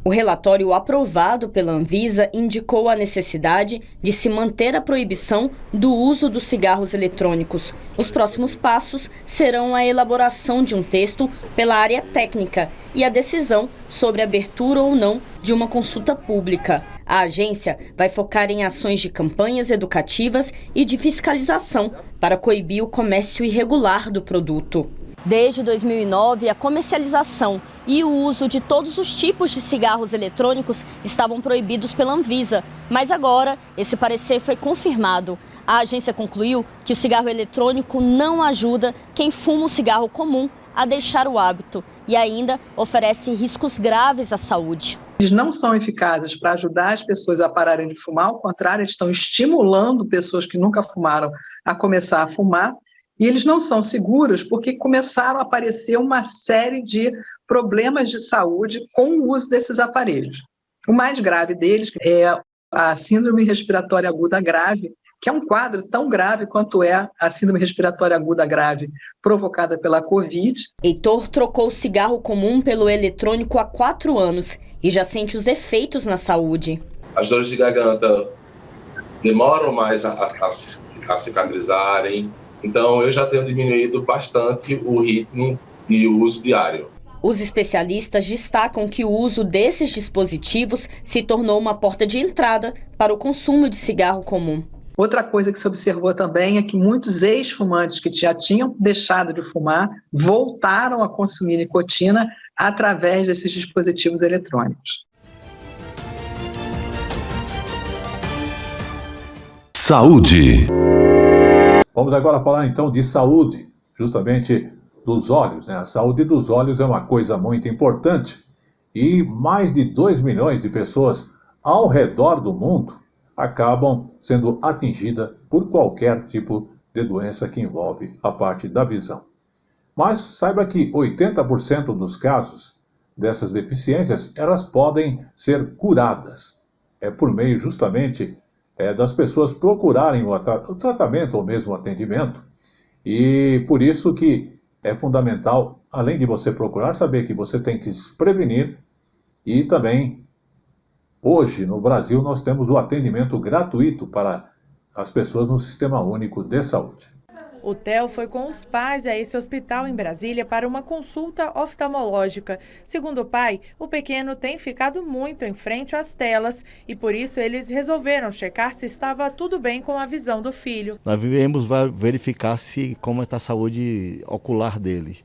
O relatório aprovado pela Anvisa indicou a necessidade de se manter a proibição do uso dos cigarros eletrônicos. Os próximos passos serão a elaboração de um texto pela área técnica e a decisão sobre a abertura ou não de uma consulta pública. A agência vai focar em ações de campanhas educativas e de fiscalização para coibir o comércio irregular do produto. Desde 2009, a comercialização e o uso de todos os tipos de cigarros eletrônicos estavam proibidos pela Anvisa, mas agora esse parecer foi confirmado. A agência concluiu que o cigarro eletrônico não ajuda quem fuma um cigarro comum a deixar o hábito e ainda oferece riscos graves à saúde. Eles não são eficazes para ajudar as pessoas a pararem de fumar, ao contrário, eles estão estimulando pessoas que nunca fumaram a começar a fumar. E eles não são seguros porque começaram a aparecer uma série de problemas de saúde com o uso desses aparelhos. O mais grave deles é a síndrome respiratória aguda grave, que é um quadro tão grave quanto é a síndrome respiratória aguda grave provocada pela Covid. Heitor trocou o cigarro comum pelo eletrônico há 4 anos e já sente os efeitos na saúde. As dores de garganta demoram mais a cicatrizarem. Então, eu já tenho diminuído bastante o ritmo e o uso diário. Os especialistas destacam que o uso desses dispositivos se tornou uma porta de entrada para o consumo de cigarro comum. Outra coisa que se observou também é que muitos ex-fumantes que já tinham deixado de fumar voltaram a consumir nicotina através desses dispositivos eletrônicos. Saúde. Vamos agora falar então de saúde, justamente dos olhos, né? A saúde dos olhos é uma coisa muito importante e mais de 2 milhões de pessoas ao redor do mundo acabam sendo atingidas por qualquer tipo de doença que envolve a parte da visão. Mas saiba que 80% dos casos dessas deficiências, elas podem ser curadas. É por meio justamente das pessoas procurarem o tratamento ou mesmo o atendimento. E por isso que é fundamental, além de você procurar, saber que você tem que se prevenir. E também, hoje no Brasil, nós temos o atendimento gratuito para as pessoas no Sistema Único de Saúde. O Theo foi com os pais a esse hospital em Brasília para uma consulta oftalmológica. Segundo o pai, o pequeno tem ficado muito em frente às telas e por isso eles resolveram checar se estava tudo bem com a visão do filho. Nós viemos verificar como está a saúde ocular dele,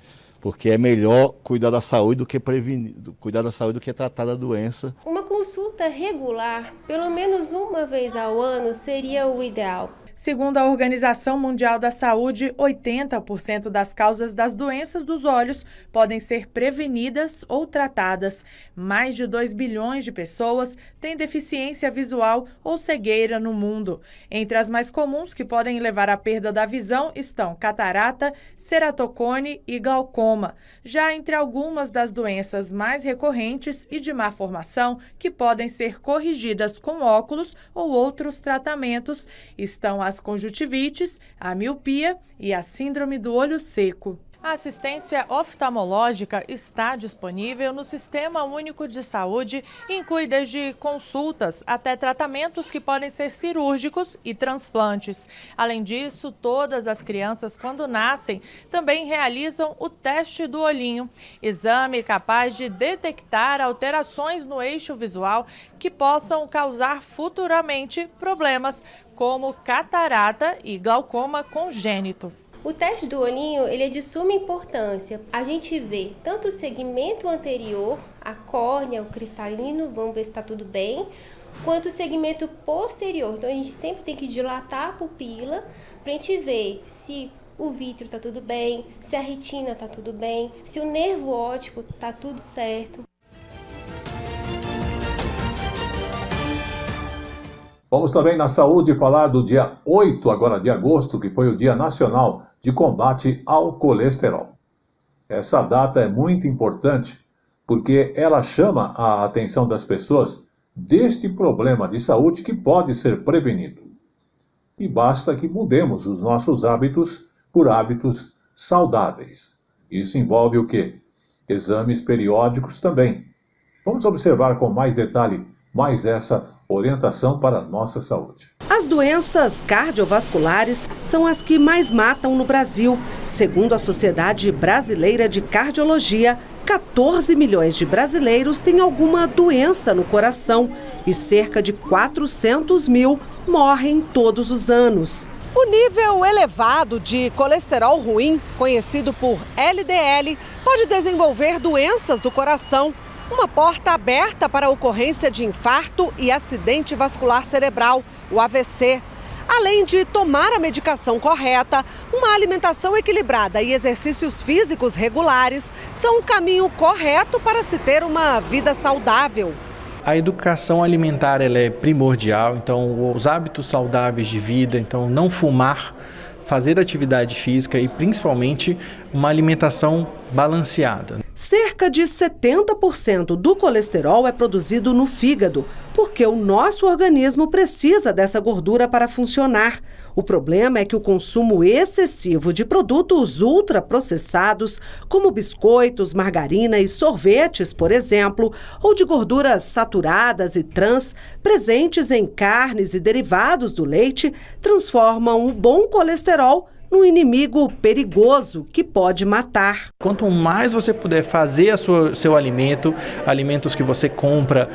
porque é melhor cuidar da saúde do que prevenir, cuidar da saúde do que tratar da doença. Uma consulta regular, pelo menos uma vez ao ano, seria o ideal. Segundo a Organização Mundial da Saúde, 80% das causas das doenças dos olhos podem ser prevenidas ou tratadas. Mais de 2 bilhões de pessoas têm deficiência visual ou cegueira no mundo. Entre as mais comuns que podem levar à perda da visão estão catarata, ceratocone e glaucoma. Já entre algumas das doenças mais recorrentes e de má formação, que podem ser corrigidas com óculos ou outros tratamentos, estão as conjuntivites, a miopia e a síndrome do olho seco. A assistência oftalmológica está disponível no Sistema Único de Saúde e inclui desde consultas até tratamentos que podem ser cirúrgicos e transplantes. Além disso, todas as crianças, quando nascem, também realizam o teste do olhinho, exame capaz de detectar alterações no eixo visual que possam causar futuramente problemas como catarata e glaucoma congênito. O teste do olhinho ele é de suma importância. A gente vê tanto o segmento anterior, a córnea, o cristalino, vamos ver se está tudo bem, quanto o segmento posterior. Então a gente sempre tem que dilatar a pupila para a gente ver se o vítreo está tudo bem, se a retina está tudo bem, se o nervo óptico está tudo certo. Vamos também na saúde falar do dia 8 agora de agosto, que foi o Dia Nacional de Combate ao Colesterol. Essa data é muito importante porque ela chama a atenção das pessoas deste problema de saúde que pode ser prevenido. E basta que mudemos os nossos hábitos por hábitos saudáveis. Isso envolve o quê? Exames periódicos também. Vamos observar com mais detalhe mais essa orientação para a nossa saúde. As doenças cardiovasculares são as que mais matam no Brasil. Segundo a Sociedade Brasileira de Cardiologia, 14 milhões de brasileiros têm alguma doença no coração e cerca de 400 mil morrem todos os anos. O nível elevado de colesterol ruim, conhecido por LDL, pode desenvolver doenças do coração. Uma porta aberta para a ocorrência de infarto e acidente vascular cerebral, o AVC. Além de tomar a medicação correta, uma alimentação equilibrada e exercícios físicos regulares são o caminho correto para se ter uma vida saudável. A educação alimentar ela é primordial, então os hábitos saudáveis de vida, então não fumar, fazer atividade física e principalmente uma alimentação balanceada. Cerca de 70% do colesterol é produzido no fígado, porque o nosso organismo precisa dessa gordura para funcionar. O problema é que o consumo excessivo de produtos ultraprocessados, como biscoitos, margarina e sorvetes, por exemplo, ou de gorduras saturadas e trans, presentes em carnes e derivados do leite, transformam o bom colesterol num inimigo perigoso que pode matar. Quanto mais você puder fazer seu alimento, alimentos que você compra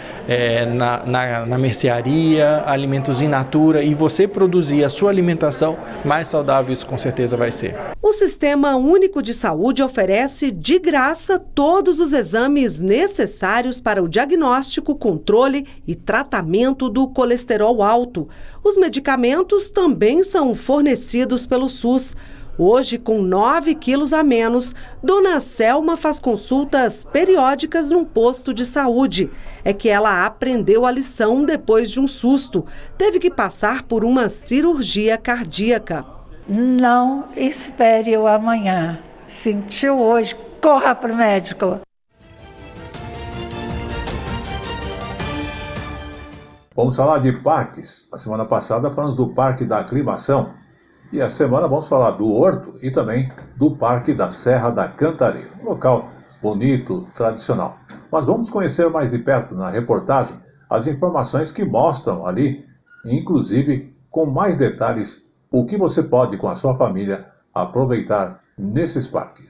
na mercearia, alimentos in natura, e você produzir a sua alimentação, mais saudável isso com certeza vai ser. O Sistema Único de Saúde oferece de graça todos os exames necessários para o diagnóstico, controle e tratamento do colesterol alto. Os medicamentos também são fornecidos pelo SUS. Hoje, com 9 quilos a menos, Dona Selma faz consultas periódicas num posto de saúde. É que ela aprendeu a lição depois de um susto. Teve que passar por uma cirurgia cardíaca. Não espere o amanhã. Sentiu hoje, corra para o médico. Vamos falar de parques. Na semana passada falamos do Parque da Aclimação. E a semana vamos falar do Horto e também do Parque da Serra da Cantareira. Um local bonito, tradicional. Mas vamos conhecer mais de perto na reportagem as informações que mostram ali, inclusive com mais detalhes, o que você pode com a sua família aproveitar nesses parques.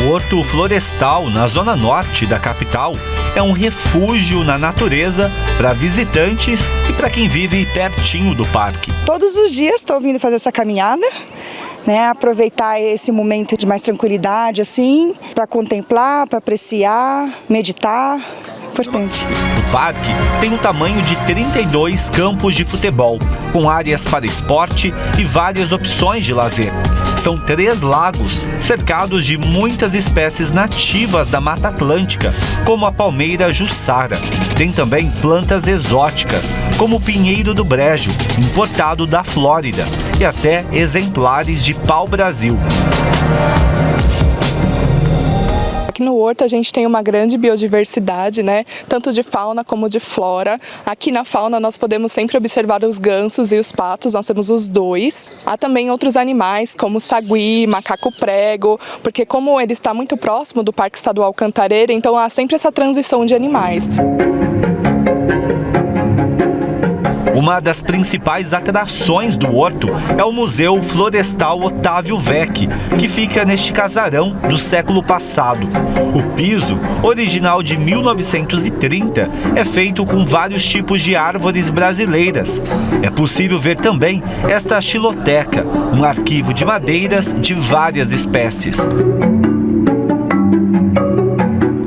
O Horto Florestal, na zona norte da capital, é um refúgio na natureza para visitantes e para quem vive pertinho do parque. Todos os dias estou vindo fazer essa caminhada né, aproveitar esse momento de mais tranquilidade, assim, para contemplar, para apreciar, meditar. Importante. O parque tem o tamanho de 32 campos de futebol, com áreas para esporte e várias opções de lazer. São 3 lagos, cercados de muitas espécies nativas da Mata Atlântica, como a palmeira jussara. Tem também plantas exóticas, como o pinheiro do brejo, importado da Flórida, e até exemplares de pau-brasil. Aqui no Horto a gente tem uma grande biodiversidade, né? Tanto de fauna como de flora. Aqui na fauna nós podemos sempre observar os gansos e os patos, nós temos os 2. Há também outros animais como sagui, macaco prego, porque como ele está muito próximo do Parque Estadual Cantareira, então há sempre essa transição de animais. Uma das principais atrações do Horto é o Museu Florestal Otávio Vecchi, que fica neste casarão do século passado. O piso, original de 1930, é feito com vários tipos de árvores brasileiras. É possível ver também esta xiloteca, um arquivo de madeiras de várias espécies.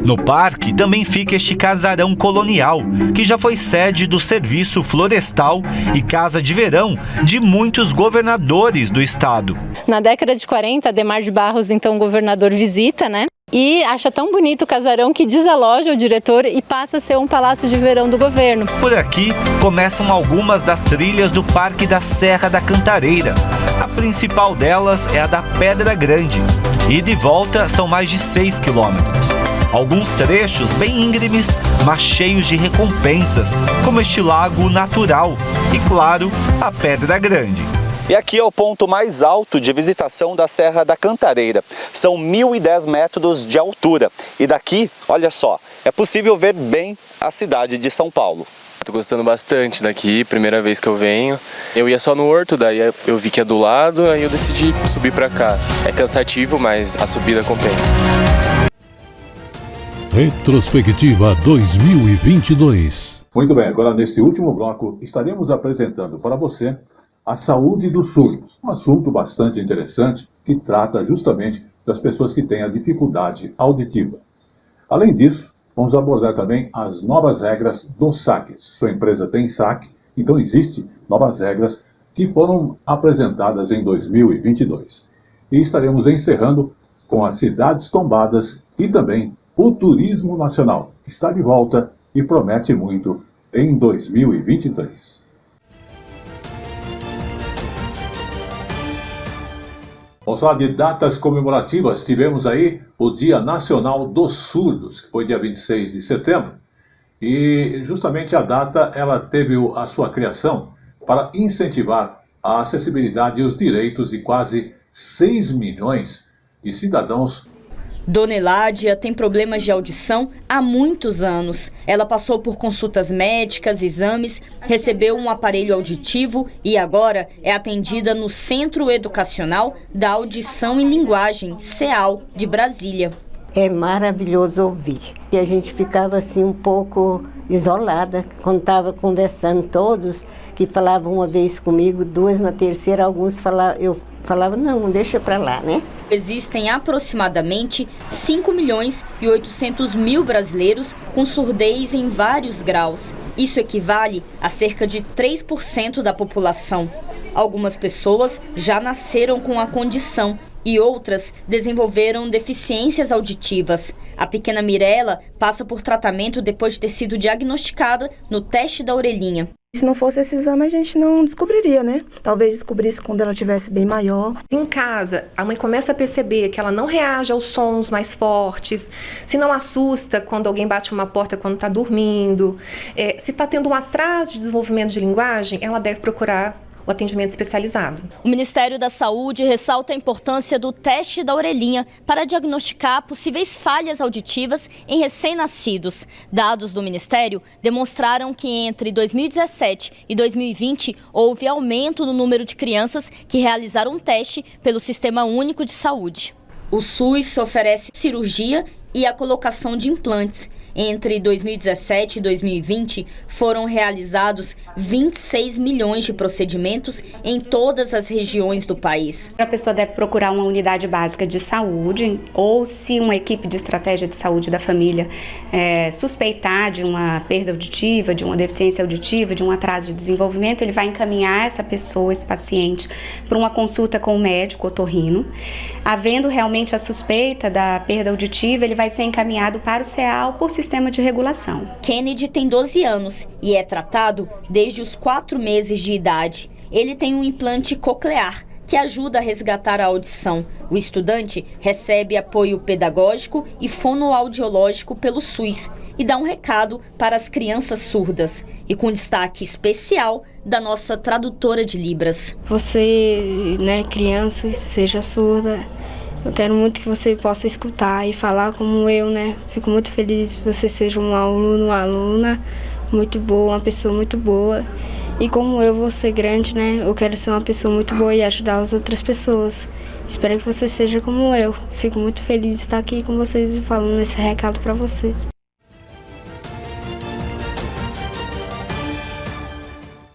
No parque também fica este casarão colonial, que já foi sede do Serviço Florestal e casa de verão de muitos governadores do estado. Na década de 40, Adhemar de Barros, então governador, visita, né? E acha tão bonito o casarão que desaloja o diretor e passa a ser um palácio de verão do governo. Por aqui começam algumas das trilhas do Parque da Serra da Cantareira. A principal delas é a da Pedra Grande. E de volta são mais de 6 quilômetros. Alguns trechos bem íngremes, mas cheios de recompensas, como este lago natural e, claro, a Pedra Grande. E aqui é o ponto mais alto de visitação da Serra da Cantareira. São 1.010 metros de altura. E daqui, olha só, é possível ver bem a cidade de São Paulo. Tô gostando bastante daqui, primeira vez que eu venho. Eu ia só no Horto, daí eu vi que é do lado, aí eu decidi subir pra cá. É cansativo, mas a subida compensa. Retrospectiva 2022. Muito bem, agora nesse último bloco estaremos apresentando para você a saúde dos surdos, um assunto bastante interessante que trata justamente das pessoas que têm a dificuldade auditiva. Além disso, vamos abordar também as novas regras dos saques. Sua empresa tem saque, então existem novas regras que foram apresentadas em 2022. E estaremos encerrando com as cidades tombadas e também o turismo nacional, que está de volta e promete muito em 2023. Vamos falar de datas comemorativas. Tivemos aí o Dia Nacional dos Surdos, que foi dia 26 de setembro. E justamente a data ela teve a sua criação para incentivar a acessibilidade e os direitos de quase 6 milhões de cidadãos. Dona Eládia tem problemas de audição há muitos anos. Ela passou por consultas médicas, exames, recebeu um aparelho auditivo e agora é atendida no Centro Educacional da Audição e Linguagem, CEAL, de Brasília. É maravilhoso ouvir. E a gente ficava assim um pouco isolada, quando estava conversando todos, que falavam uma vez comigo, 2 na terceira, alguns falavam, eu falava, não, deixa para lá, né? Existem aproximadamente 5.800.000 brasileiros com surdez em vários graus. Isso equivale a cerca de 3% da população. Algumas pessoas já nasceram com a condição e outras desenvolveram deficiências auditivas. A pequena Mirella passa por tratamento depois de ter sido diagnosticada no teste da orelhinha. Se não fosse esse exame, a gente não descobriria, né? Talvez descobrisse quando ela estivesse bem maior. Em casa, a mãe começa a perceber que ela não reage aos sons mais fortes, se não assusta quando alguém bate uma porta quando está dormindo, se está tendo um atraso de desenvolvimento de linguagem, ela deve procurar o atendimento especializado. O Ministério da Saúde ressalta a importância do teste da orelhinha para diagnosticar possíveis falhas auditivas em recém-nascidos. Dados do Ministério demonstraram que entre 2017 e 2020 houve aumento no número de crianças que realizaram um teste pelo Sistema Único de Saúde. O SUS oferece cirurgia e a colocação de implantes. Entre 2017 e 2020, foram realizados 26 milhões de procedimentos em todas as regiões do país. A pessoa deve procurar uma unidade básica de saúde ou, se uma equipe de estratégia de saúde da família suspeitar de uma perda auditiva, de uma deficiência auditiva, de um atraso de desenvolvimento, ele vai encaminhar essa pessoa, esse paciente, para uma consulta com o médico otorrino. Havendo realmente a suspeita da perda auditiva, ele vai ser encaminhado para o CEAL por sistema de regulação. Kennedy tem 12 anos e é tratado desde os 4 meses de idade. Ele tem um implante coclear que ajuda a resgatar a audição. O estudante recebe apoio pedagógico e fonoaudiológico pelo SUS e dá um recado para as crianças surdas, e com destaque especial da nossa tradutora de Libras. Você, criança, seja surda, eu quero muito que você possa escutar e falar como eu, Fico muito feliz que você seja um aluno, uma aluna muito boa, uma pessoa muito boa. E como eu vou ser grande, eu quero ser uma pessoa muito boa e ajudar as outras pessoas. Espero que você seja como eu. Fico muito feliz de estar aqui com vocês e falando esse recado para vocês.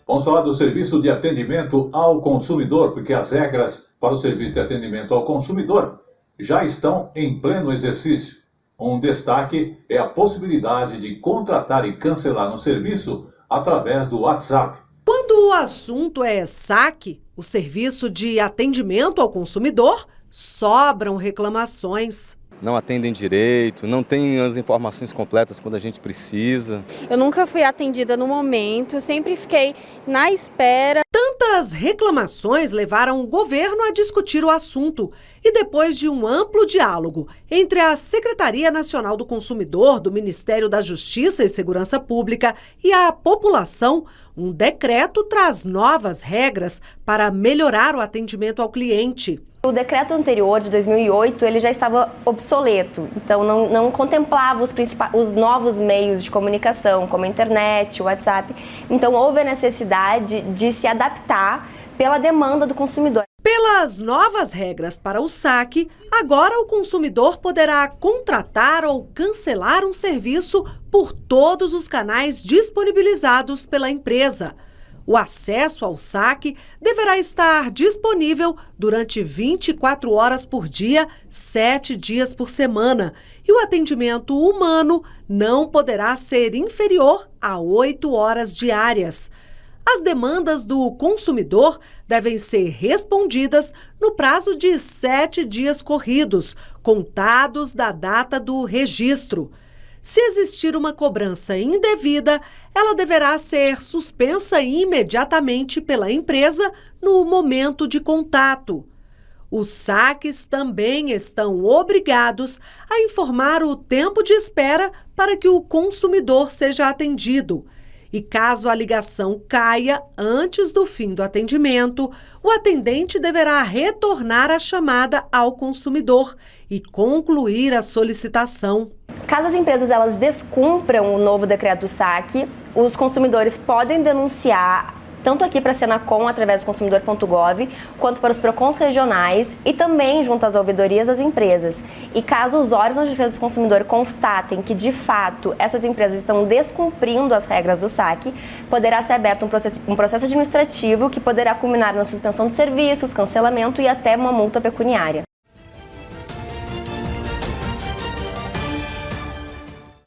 Vamos falar do serviço de atendimento ao consumidor, porque as regras para o serviço de atendimento ao consumidor já estão em pleno exercício. Um destaque é a possibilidade de contratar e cancelar um serviço através do WhatsApp. Quando o assunto é saque, o serviço de atendimento ao consumidor, sobram reclamações. Não atendem direito, não tem as informações completas quando a gente precisa. Eu nunca fui atendida no momento, sempre fiquei na espera. Tantas reclamações levaram o governo a discutir o assunto. E depois de um amplo diálogo entre a Secretaria Nacional do Consumidor, do Ministério da Justiça e Segurança Pública e a população, um decreto traz novas regras para melhorar o atendimento ao cliente. O decreto anterior, de 2008, ele já estava obsoleto, então não contemplava os novos meios de comunicação, como a internet, o WhatsApp. Então houve a necessidade de se adaptar pela demanda do consumidor. Pelas novas regras para o saque, agora o consumidor poderá contratar ou cancelar um serviço por todos os canais disponibilizados pela empresa. O acesso ao saque deverá estar disponível durante 24 horas por dia, 7 dias por semana. E o atendimento humano não poderá ser inferior a 8 horas diárias. As demandas do consumidor devem ser respondidas no prazo de 7 dias corridos, contados da data do registro. Se existir uma cobrança indevida, ela deverá ser suspensa imediatamente pela empresa no momento de contato. Os saques também estão obrigados a informar o tempo de espera para que o consumidor seja atendido. E caso a ligação caia antes do fim do atendimento, o atendente deverá retornar a chamada ao consumidor e concluir a solicitação. Caso as empresas elas descumpram o novo decreto do saque, os consumidores podem denunciar tanto aqui para a Senacom, através do consumidor.gov, quanto para os PROCONs regionais e também junto às ouvidorias das empresas. E caso os órgãos de defesa do consumidor constatem que, de fato, essas empresas estão descumprindo as regras do saque, poderá ser aberto um processo administrativo que poderá culminar na suspensão de serviços, cancelamento e até uma multa pecuniária.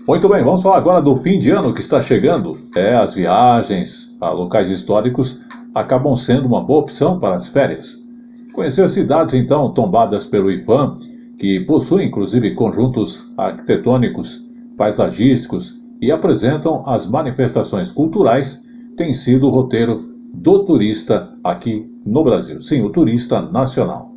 Muito bem, vamos falar agora do fim de ano que está chegando. As viagens a locais históricos acabam sendo uma boa opção para as férias. Conhecer cidades, então, tombadas pelo IPHAN, que possuem, inclusive, conjuntos arquitetônicos, paisagísticos e apresentam as manifestações culturais, tem sido o roteiro do turista aqui no Brasil. Sim, o turista nacional.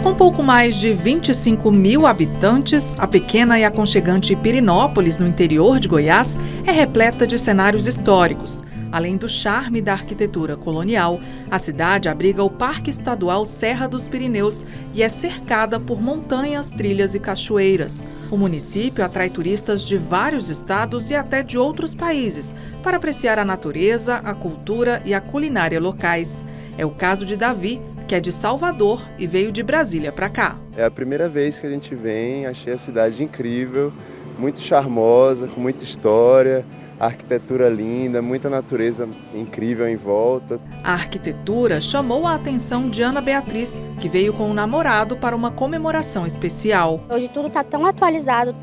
Com pouco mais de 25 mil habitantes, a pequena e aconchegante Pirenópolis, no interior de Goiás, é repleta de cenários históricos. Além do charme da arquitetura colonial, a cidade abriga o Parque Estadual Serra dos Pirineus e é cercada por montanhas, trilhas e cachoeiras. O município atrai turistas de vários estados e até de outros países para apreciar a natureza, a cultura e a culinária locais. É o caso de Davi, que é de Salvador e veio de Brasília para cá. É a primeira vez que a gente vem, achei a cidade incrível, muito charmosa, com muita história, arquitetura linda, muita natureza incrível em volta. A arquitetura chamou a atenção de Ana Beatriz, que veio com o namorado para uma comemoração especial. Hoje tudo está tão atualizado,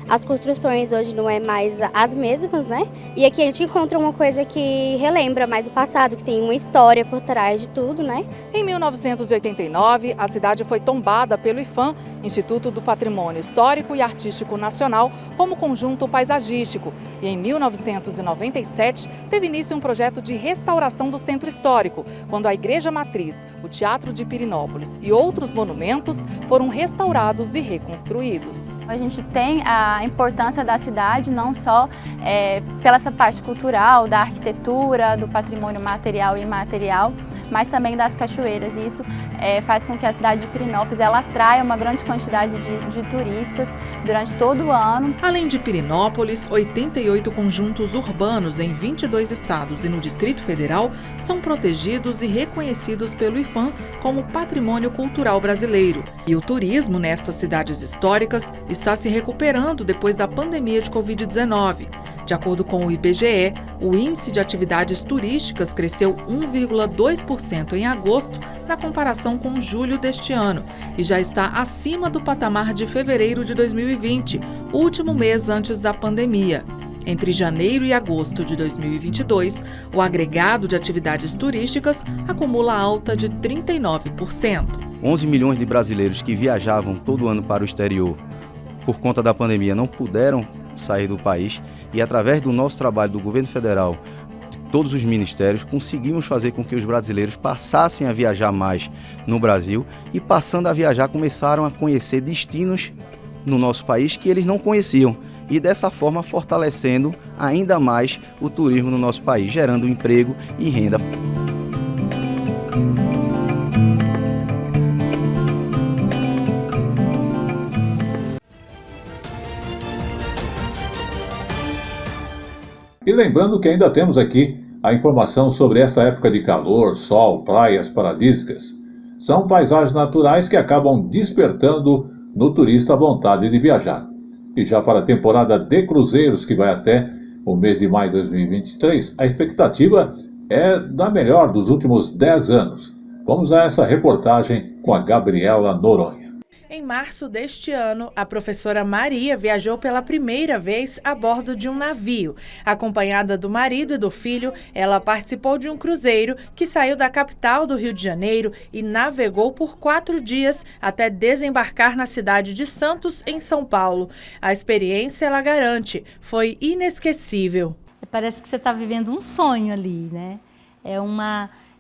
as construções hoje não é mais as mesmas, né? E aqui a gente encontra uma coisa que relembra mais o passado, que tem uma história por trás de tudo, né? Em 1989, a cidade foi tombada pelo IPHAN, Instituto do Patrimônio Histórico e Artístico Nacional, como conjunto paisagístico. E em 1997, teve início um projeto de restauração do centro histórico, quando a Igreja Matriz, o Teatro de Pirinópolis e outros monumentos foram restaurados e reconstruídos. A gente tem a importância da cidade, não só pela essa parte cultural, da arquitetura, do patrimônio material e imaterial, mas também das cachoeiras. E isso faz com que a cidade de Pirinópolis ela atraia uma grande quantidade de turistas durante todo o ano. Além de Pirinópolis, 88 conjuntos urbanos em 22 estados e no Distrito Federal são protegidos e reconhecidos pelo IPHAN como Patrimônio Cultural Brasileiro. E o turismo nestas cidades históricas está se recuperando depois da pandemia de Covid-19. De acordo com o IBGE, o índice de atividades turísticas cresceu 1,2% em agosto na comparação com julho deste ano e já está acima do patamar de fevereiro de 2020, último mês antes da pandemia. Entre janeiro e agosto de 2022, o agregado de atividades turísticas acumula alta de 39%. 11 milhões de brasileiros que viajavam todo ano para o exterior por conta da pandemia não puderam sair do país e através do nosso trabalho do governo federal, de todos os ministérios, conseguimos fazer com que os brasileiros passassem a viajar mais no Brasil e passando a viajar começaram a conhecer destinos no nosso país que eles não conheciam e dessa forma fortalecendo ainda mais o turismo no nosso país, gerando emprego e renda. E lembrando que ainda temos aqui a informação sobre essa época de calor, sol, praias paradisíacas. São paisagens naturais que acabam despertando no turista a vontade de viajar. E já para a temporada de cruzeiros, que vai até o mês de maio de 2023, a expectativa é da melhor dos últimos 10 anos. Vamos a essa reportagem com a Gabriela Noronha. Em março deste ano, a professora Maria viajou pela primeira vez a bordo de um navio. Acompanhada do marido e do filho, ela participou de um cruzeiro que saiu da capital do Rio de Janeiro e navegou por 4 dias até desembarcar na cidade de Santos, em São Paulo. A experiência, ela garante, foi inesquecível. Parece que você está vivendo um sonho ali, né? É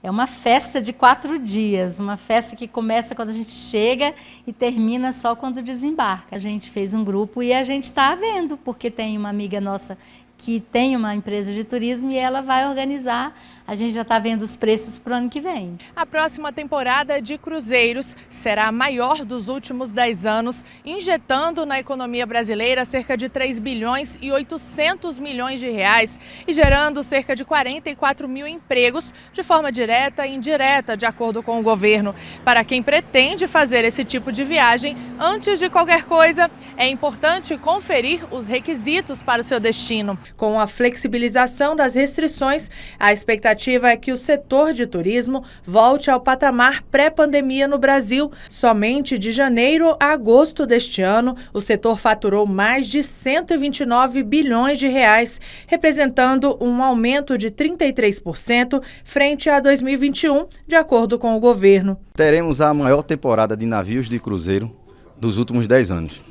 uma festa de 4 dias, uma festa que começa quando a gente chega e termina só quando desembarca. A gente fez um grupo e a gente está vendo, porque tem uma amiga nossa que tem uma empresa de turismo e ela vai organizar. A gente já está vendo os preços para o ano que vem. A próxima temporada de cruzeiros será a maior dos últimos 10 anos, injetando na economia brasileira cerca de 3 bilhões e 800 milhões de reais e gerando cerca de 44 mil empregos de forma direta e indireta, de acordo com o governo. Para quem pretende fazer esse tipo de viagem, antes de qualquer coisa, é importante conferir os requisitos para o seu destino. Com a flexibilização das restrições, a expectativa é que o setor de turismo volte ao patamar pré-pandemia no Brasil. Somente de janeiro a agosto deste ano, o setor faturou mais de 129 bilhões de reais, representando um aumento de 33% frente a 2021, de acordo com o governo. Teremos a maior temporada de navios de cruzeiro dos últimos 10 anos.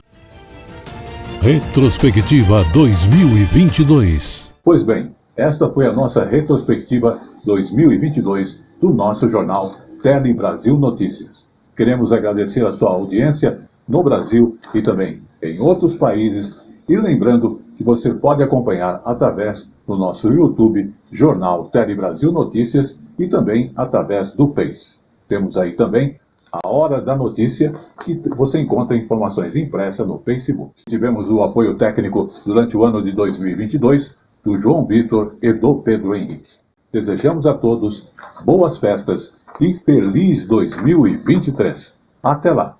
Retrospectiva 2022. Pois bem, esta foi a nossa retrospectiva 2022 do nosso jornal Tele Brasil Notícias. Queremos agradecer a sua audiência no Brasil e também em outros países e lembrando que você pode acompanhar através do nosso YouTube, Jornal Tele Brasil Notícias e também através do Face. Temos aí também a Hora da Notícia, que você encontra informações impressas no Facebook. Tivemos o apoio técnico durante o ano de 2022 do João Vitor e do Pedro Henrique. Desejamos a todos boas festas e feliz 2023. Até lá!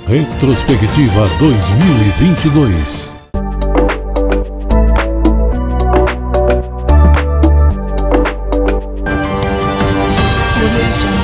Retrospectiva 2022. Do Rio de Janeiro.